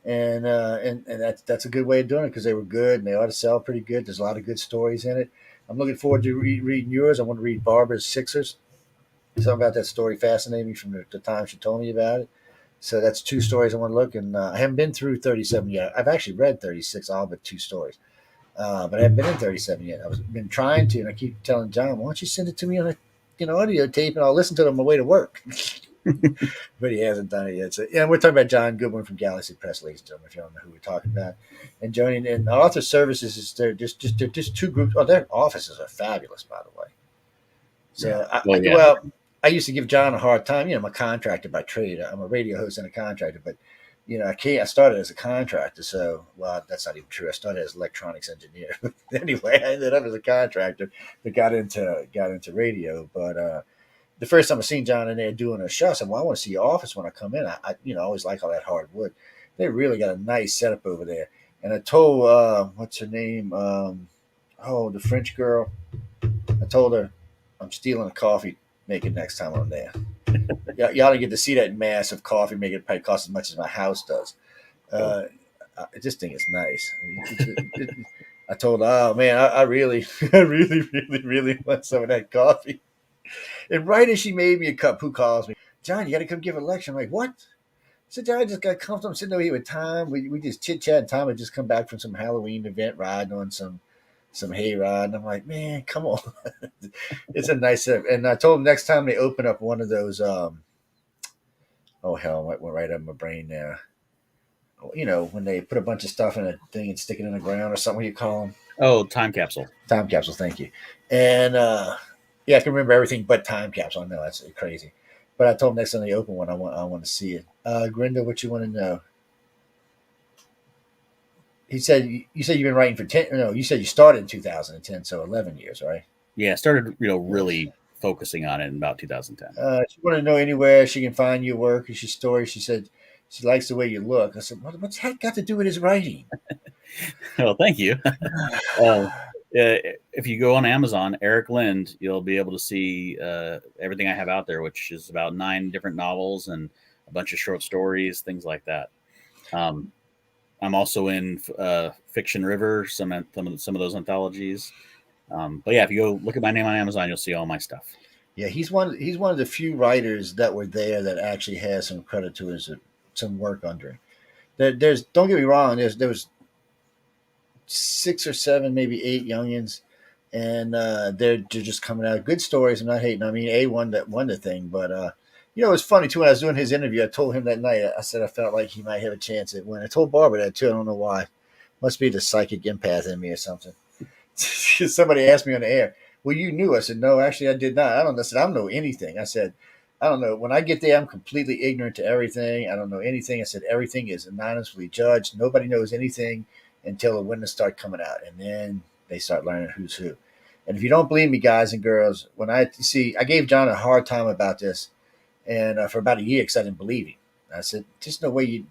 And that's a good way of doing it because they were good and they ought to sell pretty good. There's a lot of good stories in it. I'm looking forward to reading yours. I want to read Barbara's Sixers. Something about that story fascinated me from the time she told me about it. So that's two stories I want to look. And I haven't been through 37 yet. I've actually read 36, all but two stories. But I haven't been in 37 yet. I've been trying to, and I keep telling John, "Why don't you send it to me on a audio tape, and I'll listen to it on my way to work." But he hasn't done it yet. So yeah, we're talking about John Goodwin from Galaxy Press, ladies and gentlemen. If you don't know who we're talking about, and joining in Author Services is they're just two groups. Oh, their offices are fabulous, by the way. Yeah. So Well, yeah. well, I used to give John a hard time. I'm a contractor by trade. I'm a radio host and a contractor, but I can't. I started as a contractor, so well, that's not even true. I started as an electronics engineer. Anyway, I ended up as a contractor that got into radio. But the first time I seen John in there doing a show, I said, "Well, I want to see your office when I come in. I always like all that hardwood. They really got a nice setup over there." And I told what's her name? The French girl. I told her I'm stealing a coffee making next time I'm there. Y'all don't get to see that massive coffee maker. It probably costs as much as my house does. Oh, Uh, I just think it's nice. I told her, oh man, I really, I really, really, really want some of that coffee. And right as she made me a cup, who calls me? John, you got to come give a lecture. I'm like, what? I said, John, I just got comfortable. I'm sitting over here with Tom. We just chit chat. Tom had just come back from some Halloween event, riding on some hayride. And I'm like, man, come on. It's a nice. And I told him next time they open up one of those. Oh hell, what went right up my brain now. You know, when they put a bunch of stuff in a thing and stick it in the ground or something. What do you call them? oh, time capsule. Time capsules. Thank you. And yeah, I can remember everything but time capsule. I know that's crazy. But I told him next time they open one, I want to see it. Grinda, what you want to know? He said you said you've been writing for 10. No, you said you started in 2010, so 11 years, right? Yeah, started Yes. really focusing on it in about 2010. She wanted to know anywhere she can find your work or your story. She said she likes the way you look. I said, what's that got to do with his writing? Well, thank you. If you go on Amazon, Erik Lynd, you'll be able to see everything I have out there, which is about 9 different novels and a bunch of short stories, things like that. Um, I'm also in Fiction River, some of those anthologies. But yeah, if you go look at my name on Amazon, you'll see all my stuff. Yeah, he's one of the few writers that were there that actually has some credit to his some work under him. There's don't get me wrong. There was 6 or 7, maybe 8 youngins, and they're just coming out good stories. I'm not hating. I mean, A won the thing, but you know, it was funny too. When I was doing his interview, I told him that night. I said I felt like he might have a chance at winning. I told Barbara that too. I don't know why. Must be the psychic empath in me or something. Somebody asked me on the air, well, you knew. I said, no, actually, I did not. I don't know. I said, I don't know anything. I said, I don't know. When I get there, I'm completely ignorant to everything. I don't know anything. I said, everything is anonymously judged. Nobody knows anything until the winners start coming out. And then they start learning who's who. And if you don't believe me, guys and girls, when I gave John a hard time about this and for about a year because I didn't believe him. I said, just no way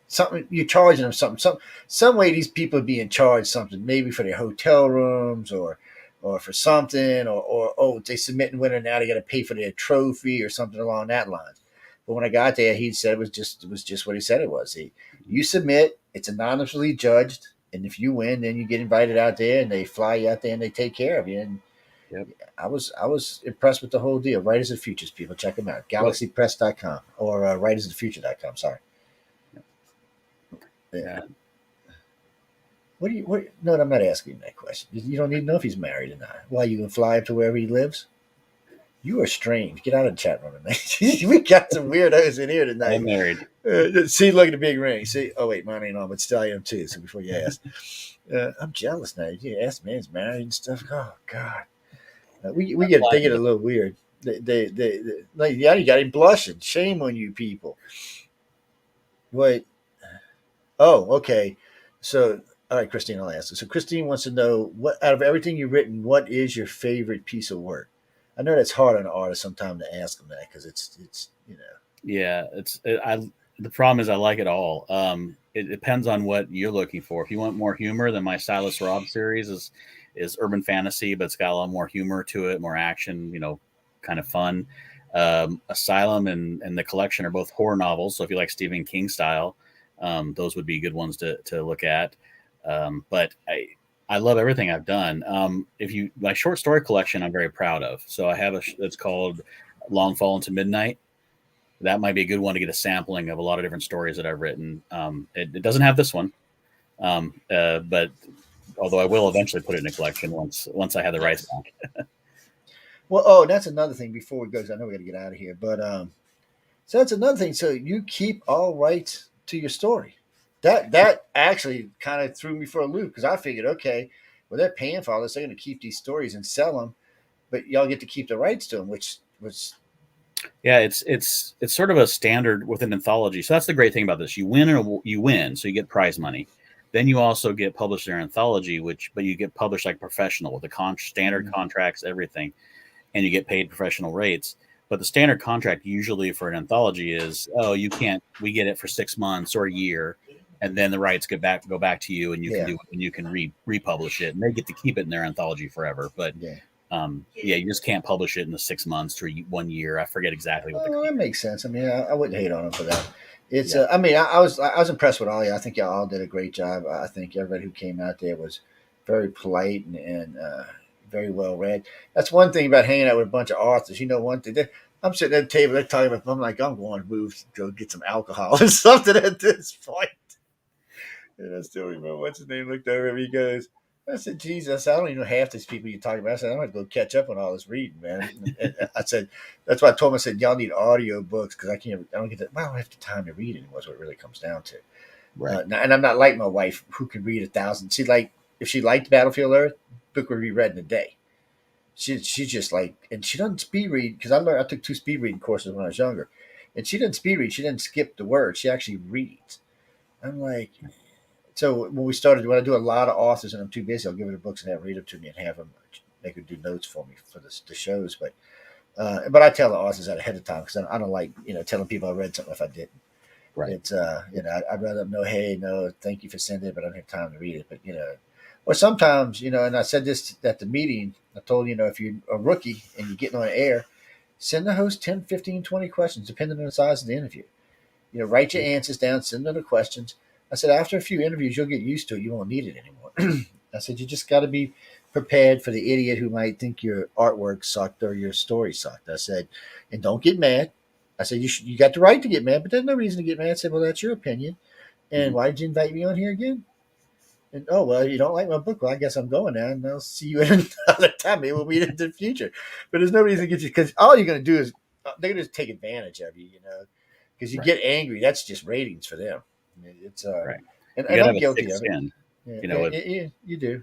something you're charging them something. Some way these people are being charged something, maybe for their hotel rooms or for something, or oh, they submit and winner now they got to pay for their trophy or something along that line. But when I got there, he said it was just what he said it was. You submit, it's anonymously judged, and if you win, then you get invited out there, and they fly you out there, and they take care of you. And Yep. I was impressed with the whole deal. Writers of Futures, people, check them out. What? GalaxyPress.com or writersofthefuture.com. Sorry. Yeah. Yeah. What do you? What? No, I'm not asking that question. You don't need to know if he's married or not. Why, you can fly up to wherever he lives? You are strange. Get out of the chat room tonight. We got some weirdos in here tonight. I'm married. See, look at the big ring. See, oh wait, mine ain't on, but still I am too. So before you ask, I'm jealous now. You ask man's married and stuff. Oh God, we get they get a little weird. They like yeah, you got him blushing. Shame on you people. Wait. Oh, okay. So, all right, Christine, I'll ask. So, Christine wants to know what out of everything you've written, what is your favorite piece of work? I know that's hard on an artist sometimes to ask them that because it's Yeah, the problem is I like it all. It depends on what you're looking for. If you want more humor, then my Silas Robb series is urban fantasy, but it's got a lot more humor to it, more action, kind of fun. Asylum and the collection are both horror novels, so if you like Stephen King style, those would be good ones to look at. But I love everything I've done. My short story collection, I'm very proud of. So I have it's called Long Fall into Midnight. That might be a good one to get a sampling of a lot of different stories that I've written. It doesn't have this one, but although I will eventually put it in a collection once I have the rights back. well. Oh, that's another thing. Before we go, 'cause I know we got to get out of here. But so that's another thing. So you keep all rights to your story. That actually kind of threw me for a loop because I figured, okay, well they're paying for all this, they're going to keep these stories and sell them, but y'all get to keep the rights to them, which was Yeah, it's sort of a standard with an anthology. So that's the great thing about this. You win, so you get prize money. Then you also get published in an anthology, but you get published like professional with the standard contracts, everything, and you get paid professional rates. But the standard contract usually for an anthology is, oh, you can't. We get it for 6 months or a year, and then the rights go back to you, and you can yeah do it, and you can republish it, and they get to keep it in their anthology forever. But yeah Yeah, you just can't publish it in the 6 months to 1 year. I forget exactly what the Oh, that makes sense. I mean, I wouldn't hate on him for that. It's, yeah. I mean, I was impressed with all you. I think y'all all did a great job. I think everybody who came out there was very polite and very well read. That's one thing about hanging out with a bunch of authors. You know, one thing I'm sitting at the table, they're talking about. I'm like, I'm going to move to go get some alcohol or something at this point. And I still remember what's his name looked over at me. He goes, I said, Jesus, I don't even know half these people you're talking about. I said, I'm going to go catch up on all this reading, man. And I said, that's why I told him, I said, y'all need audio books because I don't get that. Well, I don't have the time to read anymore, is what it really comes down to. Right. And I'm not like my wife who can read 1,000. See, like, if she liked Battlefield Earth, book would be read in a day. She's just like, and she doesn't speed read because I took 2 speed reading courses when I was younger. And she doesn't speed read. She didn't skip the words. She actually reads. I'm like, so when I do a lot of authors and I'm too busy, I'll give her the books and have her read them to me and have them make her do notes for me for the shows. But I tell the authors that ahead of time because I don't like telling people I read something if I didn't. Right. It's I'd rather them know, hey, no, thank you for sending it, but I don't have time to read it. But or sometimes and I said this at the meeting. I told if you're a rookie and you're getting on air, send the host 10, 15, 20 questions depending on the size of the interview. Write your answers down, send them the questions. I said, after a few interviews, you'll get used to it. You won't need it anymore. I said, you just got to be prepared for the idiot who might think your artwork sucked or your story sucked. I said, and don't get mad. I said, you got the right to get mad, but there's no reason to get mad. I said, well, that's your opinion. And Mhm. why did you invite me on here again? And oh, well, you don't like my book. Well, I guess I'm going now, and I'll see you another time. Maybe we'll meet in the future. But there's no reason to get you because all you're going to do is they're going to take advantage of you, because you Right. get angry. That's just ratings for them. I mean, it's Right. and, You and got to I'm have a thick guilty of it. skin. Yeah, You yeah, know, yeah, yeah, you do.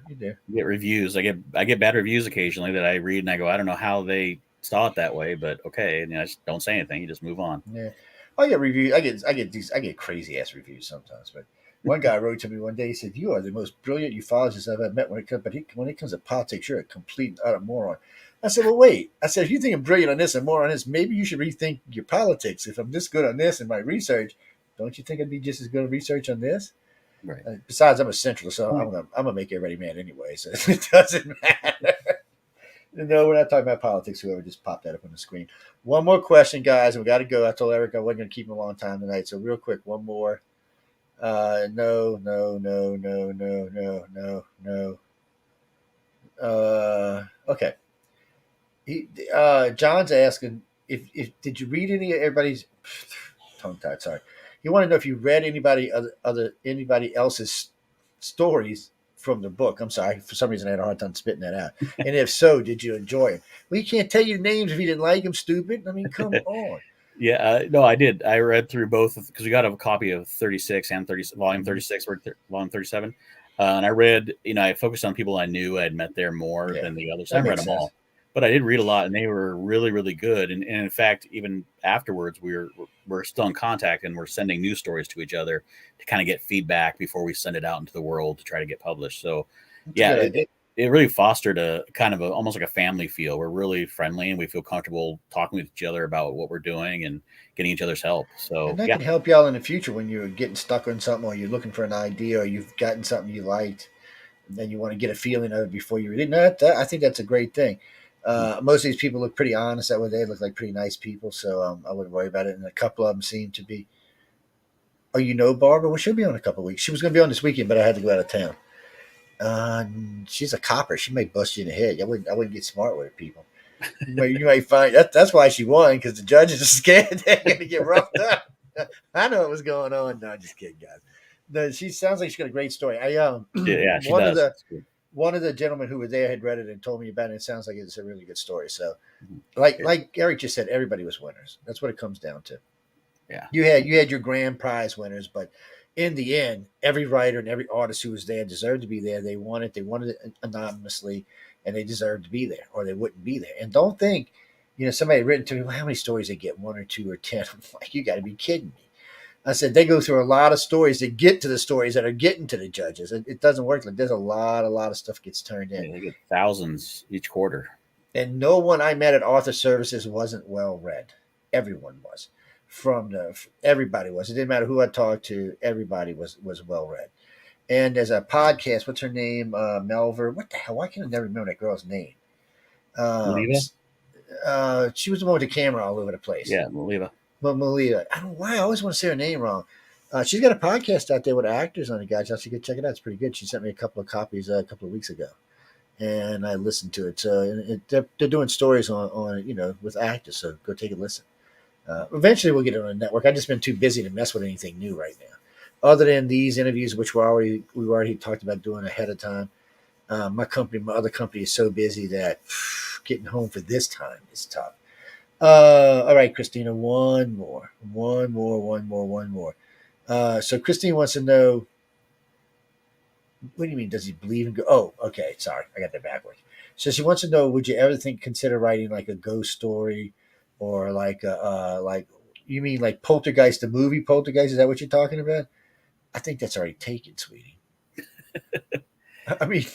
get reviews. I get bad reviews occasionally that I read and I go, I don't know how they saw it that way, but okay. And I just don't say anything. You just move on. Yeah, I get reviews. I get crazy ass reviews sometimes. But one guy wrote to me one day. He said, "You are the most brilliant ufologist I've ever met. When it comes to politics, you're a complete and utter moron." I said, "Well, wait." I said, "If you think I'm brilliant on this and moron on this, maybe you should rethink your politics. If I'm this good on this and my research, don't you think I'd be just as good at research on this?" Right. Besides, I'm a centralist, so Right. I'm gonna make everybody mad anyway. So it doesn't matter. No, we're not talking about politics. Whoever just popped that up on the screen. One more question, guys, and we got to go. I told Eric I wasn't going to keep him a long time tonight. So real quick, one more. No, no, no, no, no, no, no, no. Okay. John's asking if did you read any of everybody's tongue tied? Sorry. He wanted to know if you read anybody else's stories from the book. I'm sorry, for some reason I had a hard time spitting that out. And if so, did you enjoy them? Well, you can't tell you names if you didn't like them. Stupid. I mean, come on. Yeah, no, I did. I read through both because we got a copy of 36 and 30, volume Mhm. 36 or volume 37. And I read, I focused on people I knew I'd met there more Yeah, than the others. I that haven't read makes them sense. all, but I did read a lot, and they were really, really good. And in fact, even afterwards, we're still in contact, and we're sending news stories to each other to kind of get feedback before we send it out into the world to try to get published. So, That's a yeah, good it, idea. it, it really fostered a kind of almost like a family feel. We're really friendly, and we feel comfortable talking with each other about what we're doing and getting each other's help. And So that yeah, can help y'all in the future when you're getting stuck on something or you're looking for an idea or you've gotten something you liked and then you want to get a feeling of it before you read it. No, I think that's a great thing. Most of these people look pretty honest. That way they look like pretty nice people, so I wouldn't worry about it. And a couple of them seem to be. Oh, Barbara? Well, she'll be on in a couple of weeks. She was going to be on this weekend, but I had to go out of town. Uh, she's a copper. She may bust you in the head. I wouldn't get smart with it, people. You might find that's why she won because the judges are scared they're going to get roughed up. I know what was going on. No, just kidding, guys. No, she sounds like she's got a great story. I yeah, she one of does. the one of the gentlemen who were there had read it and told me about it. It sounds like it's a really good story. So, Mhm. like Eric just said, everybody was winners. That's what it comes down to. Yeah, You had your grand prize winners, but in the end, every writer and every artist who was there deserved to be there. They wanted it anonymously, and they deserved to be there, or they wouldn't be there. And don't think, somebody had written to me, well, how many stories they get, one or two or 10? I'm like, you got to be kidding me. I said they go through a lot of stories to get to the stories that are getting to the judges. It doesn't work like there's a lot of stuff gets turned in, yeah, they get thousands each quarter. and no one I met at Author Services wasn't well read. Everyone was, everybody was. It didn't matter who I talked to. Everybody was well read. And there's a podcast. What's her name? Melver. What the hell? Why can't I never remember that girl's name? Um, Leva? she was the one with the camera all over the place. Yeah, Leva. But Malia, I don't know why I always want to say her name wrong. She's got a podcast out there with actors on it, guys. You should check it out. It's pretty good. She sent me a couple of copies a couple of weeks ago, and I listened to it. So they're doing stories on with actors. So go take a listen. Eventually, we'll get it on a network. I've just been too busy to mess with anything new right now, other than these interviews, which we've already talked about doing ahead of time. My other company is so busy that getting home for this time is tough. All right, Christina, one more. So Christine wants to know, what do you mean? Does he believe in? Oh, okay. Sorry, I got that backwards. So she wants to know, would you ever consider writing like a ghost story, or like you mean like Poltergeist, the movie Poltergeist? Is that what you're talking about? I think that's already taken, sweetie. I mean,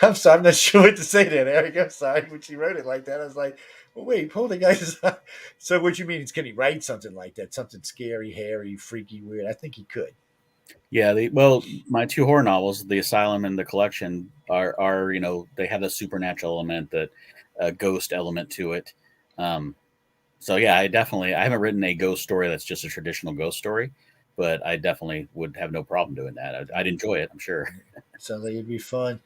I'm sorry, I'm not sure what to say there, Eric. I'm sorry when she wrote it like that. I was like, well, wait, Poltergeist. So what you mean? Can he write something like that? Something scary, hairy, freaky, weird? I think he could. Yeah, well, my two horror novels, The Asylum and The Collection, are they have a supernatural element, that ghost element to it. Um, so yeah, I haven't written a ghost story that's just a traditional ghost story, but I definitely would have no problem doing that. I'd enjoy it, I'm sure. Sounds like it'd be fun.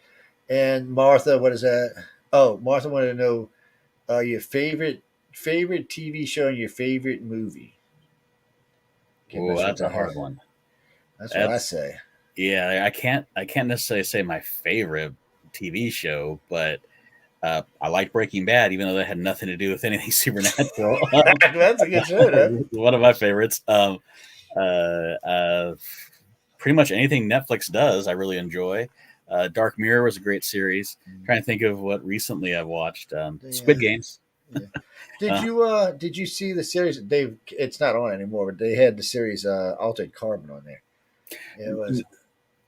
And Martha, what is that? Oh, Martha wanted to know your favorite TV show and your favorite movie. Give Oh, us that's what a the heck. hard one. That's what I That's say. Yeah, I can't necessarily say my favorite TV show, but I like Breaking Bad, even though that had nothing to do with anything supernatural. That's a good show, though. One of my favorites. Uh, uh, Pretty much anything Netflix does, I really enjoy. Dark Mirror was a great series. Trying to think of what recently I've watched. Squid Yeah, Games. yeah. Uh, Did you see the series? They It's not on anymore, but they had the series Altered Carbon on there. That was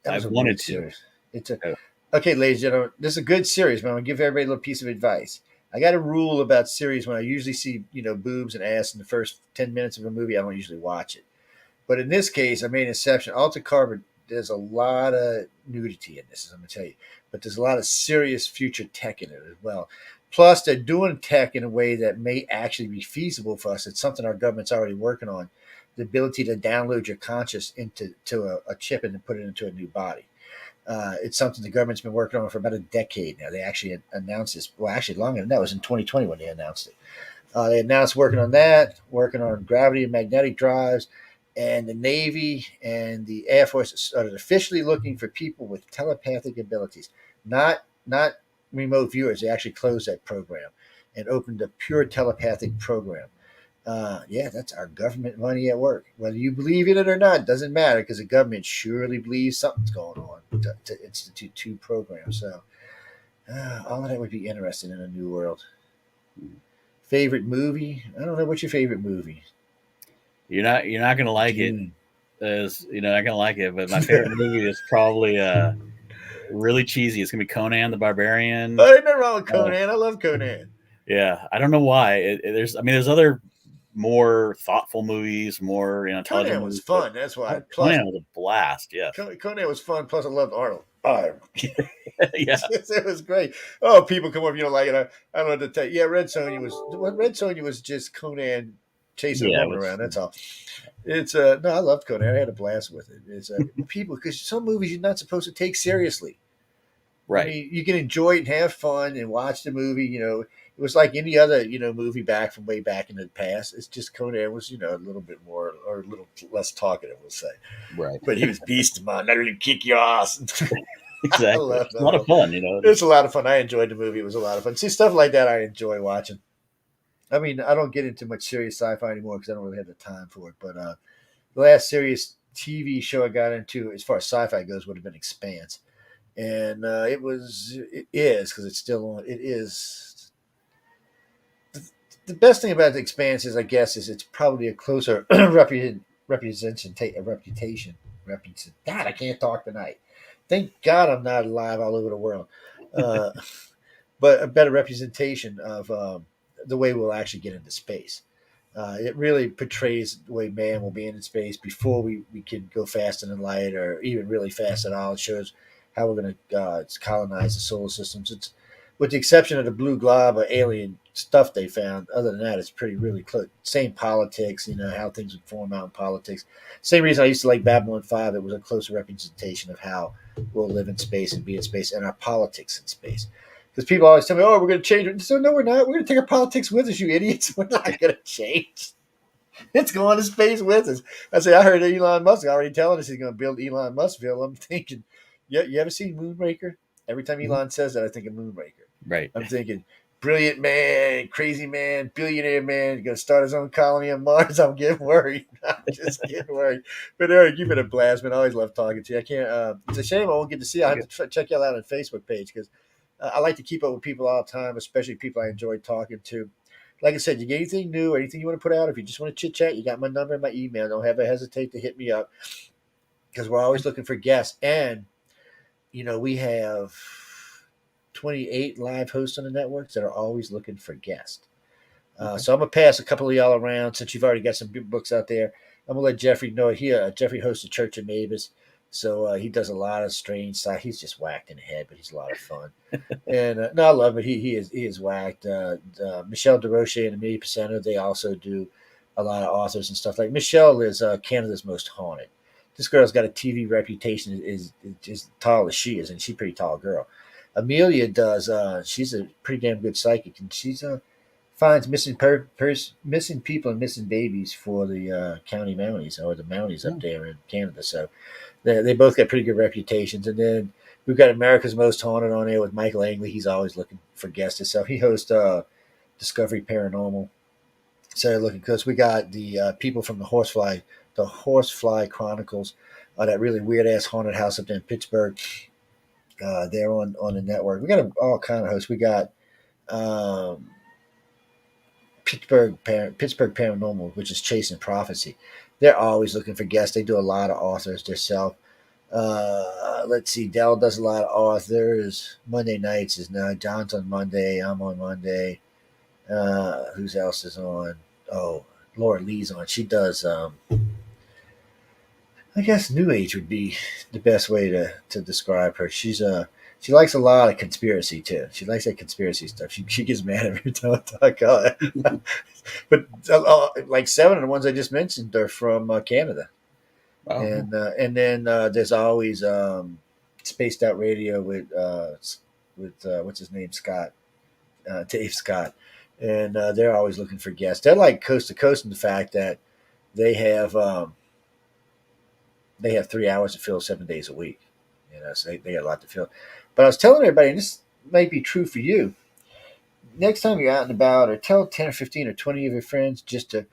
I've a great wanted to. series. It's a Uh, Okay, ladies and gentlemen. This is a good series, but I'm gonna give everybody a little piece of advice. I got a rule about series: when I usually see boobs and ass in the first 10 minutes of a movie, I don't usually watch it. But in this case, I made an exception. Altered Carbon, there's a lot of nudity in this, as I'm going to tell you. But there's a lot of serious future tech in it as well. Plus, they're doing tech in a way that may actually be feasible for us. It's something our government's already working on. The ability to download your conscious into a chip and then put it into a new body. It's something the government's been working on for about a decade now. They actually announced this. Well, actually, longer than that. It was in 2020 when they announced it. They announced working on that, working on gravity and magnetic drives, and the Navy and the Air Force started officially looking for people with telepathic abilities, not remote viewers. They actually closed that program and opened a pure telepathic program. Yeah, that's our government money at work. Whether you believe in it or not doesn't matter, because the government surely believes something's going on to institute two programs. So all of that would be interesting in a new world. Favorite movie? I don't know. What's your favorite movie? you're not gonna like it. Dune. Not gonna like it. But my favorite movie is probably really cheesy. It's gonna be Conan the Barbarian. Oh, ain't nothing wrong with Uh, Conan. I love Conan. yeah, I don't know why. There's other more thoughtful movies, more intelligent Conan was movies, but fun. That's why. Plus, Conan was a blast. Yes. Conan was fun. Plus, I loved Arnold. Arnold. Yeah. It was great. Oh, people come up, like it. I don't know what to tell you. Yeah, Red Sonja was just Conan chasing a Yeah, it woman was. around. That's all. It's no, I loved Conan. I had a blast with it. It's people, because some movies you're not supposed to take seriously. I Right. mean, you can enjoy it and have fun and watch the movie. It was like any other movie back from way back in the past. It's just Conan was a little bit more, or a little less talkative, we'll say. Right. But he was beast man. I really kick your ass. I Exactly. love It's a lot of that. fun, It's a lot of fun. I enjoyed the movie. It was a lot of fun. See, stuff like that I enjoy watching. I mean, I don't get into much serious sci-fi anymore because I don't really have the time for it. But the last serious TV show I got into, as far as sci-fi goes, would have been Expanse, and it is, because it's still on. It is the best thing about the Expanse is, I guess, is it's probably a closer reputation. God, I can't talk tonight. Thank God I'm not alive all over the world. Uh, but a better representation of the way we'll actually get into space. It really portrays the way man will be in space before we can go faster than light, or even really fast at all. It shows how we're going to colonize the solar systems. with the exception of the blue glob or alien stuff they found. Other than that, it's pretty really close. Same politics, how things would form out in politics. Same reason I used to like Babylon 5. It was a closer representation of how we'll live in space and be in space and our politics in space. Because people always tell me, "Oh, we're going to change it." So no, we're not. We're going to take our politics with us, you idiots. We're not going to change. It's going to space with us. I say, I heard Elon Musk already telling us he's going to build Elon Muskville. I'm thinking, yeah, you ever seen Moonraker? Every time Mhm. Elon says that, I think of Moonraker. Right. I'm thinking, brilliant man, crazy man, billionaire man, going to start his own colony on Mars. I'm getting worried. I'm just getting worried. But Eric, you've been a blast, man. I always love talking to you. I can't. It's a shame I won't get to see you. I have to check y'all out on Facebook page because I like to keep up with people all the time, especially people I enjoy talking to. Like I said, you get anything new or anything you want to put out, if you just want to chit chat, you got my number and my email. Don't ever hesitate to hit me up because we're always looking for guests. And, we have 28 live hosts on the networks that are always looking for guests. Okay. So I'm gonna pass a couple of y'all around since you've already got some good books out there. I'm gonna let Jeffrey know. Jeffrey hosts the Church of Mavis, so he does a lot of strange stuff. He's just whacked in the head, but he's a lot of fun. And no, I love it. He is whacked. Michelle DeRoche and Amelia Pacento, they also do a lot of authors and stuff. Like Michelle is Canada's most haunted. This girl's got a TV reputation is as tall as she is, and she's a pretty tall girl. Amelia does. She's a pretty damn good psychic, and she's finds missing people and missing babies for the county Mounties or the Mounties up Oh, there in Canada. So they both got pretty good reputations. And then we've got America's Most Haunted on there with Michael Angley. He's always looking for guests and stuff. He hosts Discovery Paranormal. So looking because we got the people from the Horsefly Chronicles, that really weird ass haunted house up there in Pittsburgh. They're on the network. We got all kind of hosts. We got um, Pittsburgh Paranormal, which is Chasing Prophecy. They're always looking for guests. They do a lot of authors themselves. Let's see. Dell does a lot of authors. Monday nights is now. John's on Monday. I'm on Monday. Who's else is on? Oh, Laura Lee's on. She does. I guess New Age would be the best way to describe her. She likes a lot of conspiracy too. She likes that conspiracy stuff. She gets mad every time I talk about it. But like seven of the ones I just mentioned are from Canada, wow. and then there's always Spaced Out Radio with what's his name, Scott, Dave Scott, and they're always looking for guests. They're like coast to coast in the fact that they have um, they have 3 hours to fill 7 days a week. So they got a lot to fill. But I was telling everybody, and this might be true for you. Next time you're out and about, or tell 10 or 15 or 20 of your friends just to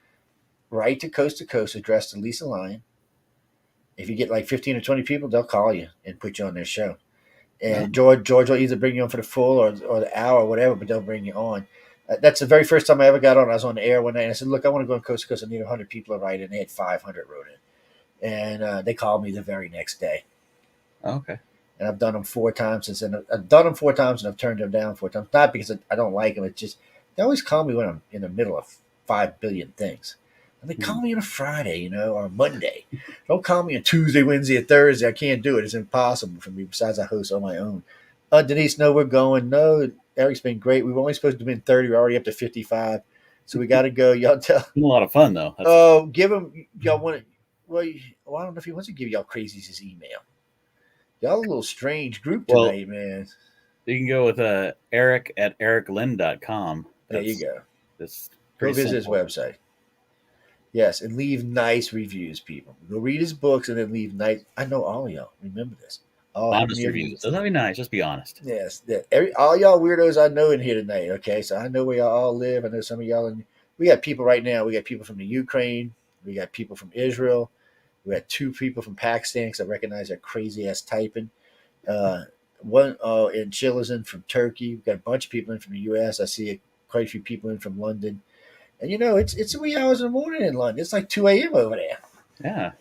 write to Coast, address to Lisa Lyon. If you get like 15 or 20 people, they'll call you and put you on their show. No. And George will either bring you on for the full or the hour or whatever, but they'll bring you on. That's the very first time I ever got on. I was on the air one night and I said, "Look, I want to go on Coast to Coast. I need 100 people to write." And they had 500 wrote in. And they called me the very next day. Okay. And I've done them 4 times since then. I've done them 4 times and I've turned them down 4 times. Not because I don't like them. It's just they always call me when I'm in the middle of 5 billion things. And they call me on a Friday, or a Monday. Don't call me on Tuesday, Wednesday, or Thursday. I can't do it. It's impossible for me. Besides, I host on my own. Denise, no, we're going. No, Eric's been great. We've only supposed to be in 30. We're already up to 55. So we got to go. Y'all tell. Been a lot of fun though. That's Oh, give him. Y'all want to. Well, I don't know if he wants to give y'all crazies his email. Y'all a little strange group well. tonight, man. You can go with Eric at ericlynd.com. There you go. That's Go pretty visit his simple. website. Yes, and leave nice reviews, people. Go read his books and then leave nice. I know all of y'all. Remember this. How Honest many of you? reviews. Doesn't that be nice? Just be honest. Yes, all y'all weirdos I know in here tonight. Okay, so I know where y'all all live. I know some of y'all. We got people right now. We got people from the Ukraine. We got people from Israel. We got 2 people from Pakistan because I recognize that crazy ass typing. Uh, One in Chilizin from Turkey. We've got a bunch of people in from the U.S. I see quite a few people in from London. And it's wee hours in the morning in London. It's like 2 a.m. over there. Yeah.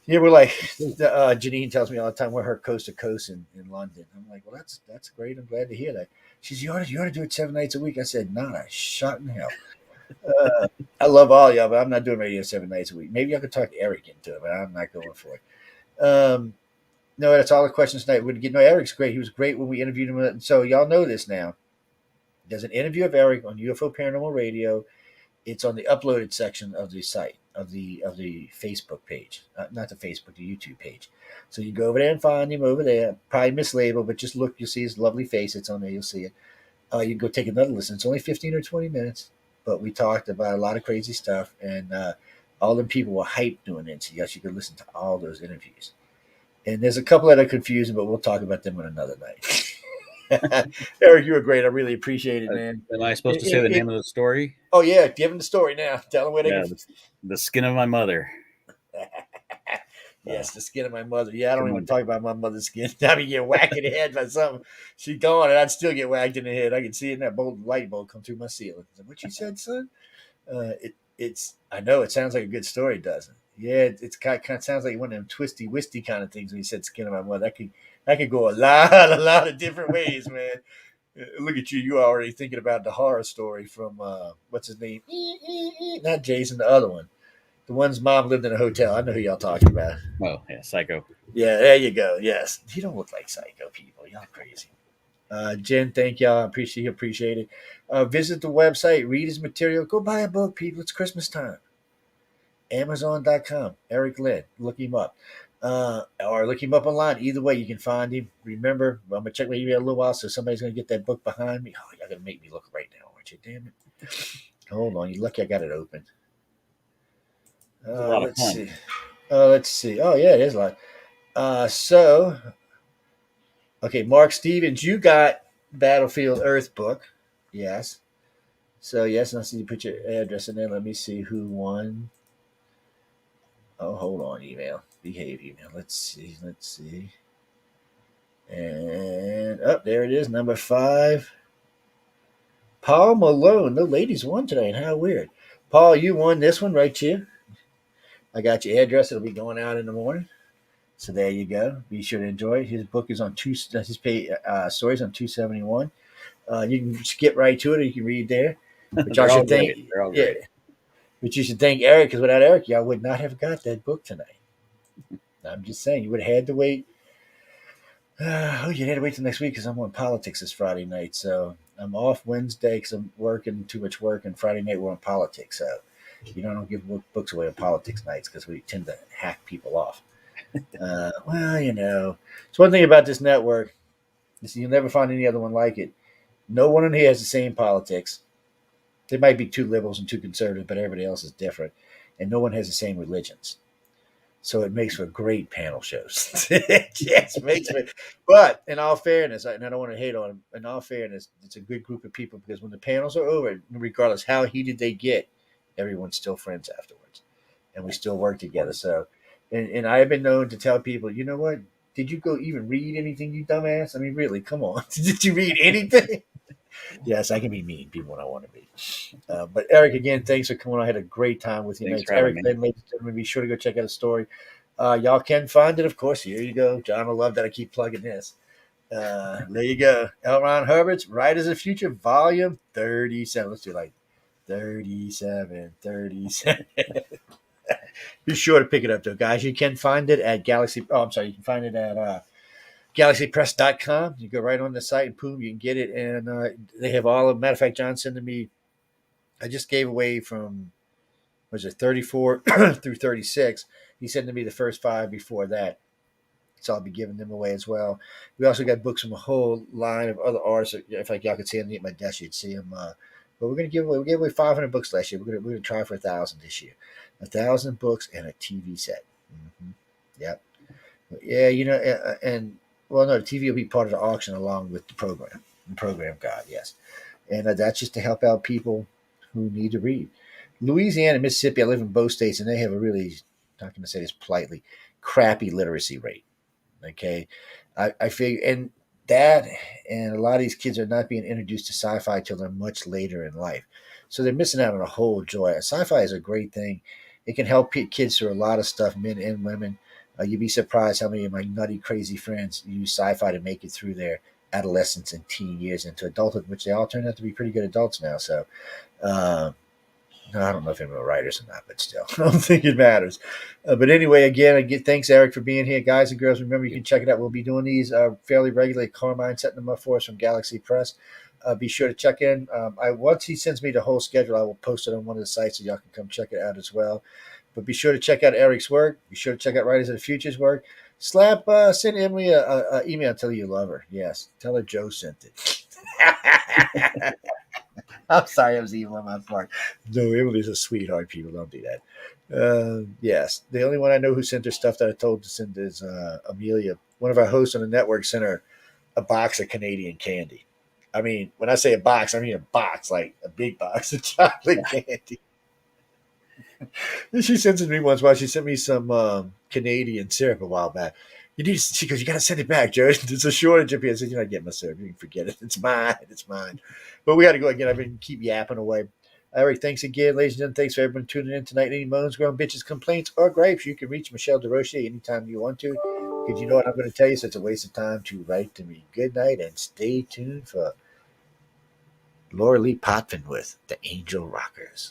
Yeah, we're like Janine tells me all the time we're her coast to coast in London. I'm like, well, that's great. I'm glad to hear that. She says, you ought to do it 7 nights a week. I said, not a shot in hell. I love all y'all, but I'm not doing radio 7 nights a week. Maybe I could talk to Eric into it, but I'm not going for it. No, that's all the questions tonight. No, Eric's great. He was great when we interviewed him. So y'all know this now. There's an interview of Erik on UFO Paranormal Radio. It's on the uploaded section of the site of the Facebook page, not the Facebook, the YouTube page. So you go over there and find him over there. Probably mislabeled, but just look. You'll see his lovely face. It's on there. You'll see it. You can go take another listen. It's only 15 or 20 minutes, but we talked about a lot of crazy stuff, and all the people were hyped doing it. So yes, you could listen to all those interviews. And there's a couple that are confusing, but we'll talk about them on another night. Erik, you were great. I really appreciate it, man. Am I supposed It, to say the it, name it, of the story? oh yeah, give them the story now. Tell them where they Yeah, can. the skin of my mother. Uh, Yes, the skin of my mother. Yeah, I don't come even on. want to talk about my mother's skin. I mean, get whacked in the head by something. She's gone, and I'd still get whacked in the head. I can see it in that light bulb come through my ceiling. What you said, son? It's. I know it sounds like a good story, doesn't it? Yeah, it's kind of sounds like one of them twisty, wisty kind of things when you said skin of my mother. That could go a lot of different ways, man. Look at you. You already thinking about the horror story from what's his name? Not Jason, the other one. The one's mom lived in a hotel. I know who y'all talking about. Oh, yeah, Psycho. Yeah, there you go. Yes, you don't look like psycho people. Y'all crazy. Jen, thank y'all. I appreciate it. Visit the website, read his material. Go buy a book, people. It's Christmas time. Amazon.com. Erik Lynd. Look him up. Or look him up online. Either way, you can find him. Remember, I'm going to check my email in a little while, so somebody's going to get that book behind me. Oh, y'all going to make me look right now, aren't you? Damn it. Hold on. You're lucky I got it open. It's a lot of Let's fun. see. Let's see. Oh, yeah, it is a lot. So, okay, Mark Stevens, you got Battlefield Earth book. Yes. So, yes, I see you put your address in there. Let me see who won. Oh, hold on, email. Behave email. Let's see. Let's see. And there it is, number 5. Paul Malone. No ladies won tonight. How weird. Paul, you won this one right here. I got your address. It'll be going out in the morning. So there you go. Be sure to enjoy it. His book is on his page, stories on 271. You can skip right to it, or you can read there. But y'all They're all should great. thank, They're all yeah. great. But you should thank Erik, because without Erik, y'all would not have got that book tonight. I'm just saying, you would have had to wait. You had to wait till next week because I'm on politics this Friday night. So I'm off Wednesday because I'm working too much work, and Friday night we're on politics. So I don't give books away on politics nights because we tend to hack people off. Well, it's one thing about this network. You'll never find any other one like it. No one in here has the same politics. There might be two liberals and two conservatives, but everybody else is different. And no one has the same religions. So it makes for great panel shows. It just makes for. But in all fairness, and I don't want to hate on them, in all fairness, it's a good group of people because when the panels are over, regardless how heated they get, everyone's still friends afterwards. And we still work together. So, and I have been known to tell people, you know what? Did you go even read anything, you dumbass? I mean, really, come on. Did you read anything? Yes, I can be mean people when I want to be. But Erik, again, thanks for coming on. I had a great time with you. Thanks It's for having Erik me. Lynd, ladies and gentlemen. Be sure to go check out the story. Y'all can find it, of course. Here you go. John will love that I keep plugging this. There you go. L. Ron Herbert's Writers of the Future, Volume 37. Let's do like 37, 37. Be sure to pick it up, though, guys. You can find it at Galaxy. Oh, I'm sorry. You can find it at galaxypress.com. You go right on the site and boom, you can get it. And they have all of matter of fact, John sent to me. I just gave away from was it 34 through 36. He sent to me the first 5 before that. So I'll be giving them away as well. We also got books from a whole line of other artists. If like y'all could see them at my desk, you'd see them. But we're gonna we gave away 500 books last year. We're gonna try for 1,000 this year. 1,000 books and a TV set. Yep. Yeah, and well, no, the TV will be part of the auction along with the program guide. Yes, and that's just to help out people who need to read. Louisiana and Mississippi, I live in both states, and they have a really, not going to say this politely, crappy literacy rate. Okay, I figure, and that, and a lot of these kids are not being introduced to sci-fi till they're much later in life, so they're missing out on a whole joy. Sci-fi is a great thing; it can help kids through a lot of stuff, men and women. You'd be surprised how many of my nutty, crazy friends use sci-fi to make it through their adolescence and teen years into adulthood, which they all turn out to be pretty good adults now. So. Uh, no, I don't know if anyone writers or not, but still, I don't think it matters. But anyway, again, thanks, Erik, for being here. Guys and girls, remember, you can check it out. We'll be doing these fairly regularly. Carmine setting them up for us from Galaxy Press. Be sure to check in. Once he sends me the whole schedule, I will post it on one of the sites so y'all can come check it out as well. But be sure to check out Erik's work. Be sure to check out Writers of the Future's work. Send Emily a email and tell her you love her. Yes, tell her Joe sent it. I'm sorry, I was evil on my part. No, Emily's a sweetheart. People don't do that. Yes, the only one I know who sent her stuff that I told to send is Amelia. One of our hosts on the network sent her a box of Canadian candy. I mean, when I say a box, I mean a box, like a big box of chocolate candy. She sends it to me once. While she sent me some Canadian syrup a while back. She goes, you got to send it back, Joe. There's a shortage up here. I said, you're not getting my syrup. You can forget it. It's mine. It's mine. But we got to go again. I've been keep yapping away. Eric, thanks again, ladies and gentlemen. Thanks for everyone tuning in tonight. Any moans, groan, bitches, complaints, or gripes, you can reach Michelle DeRoche anytime you want to. Because you know what I'm going to tell you, so it's a waste of time to write to me. Good night and stay tuned for Laura Lee Potvin with the Angel Rockers.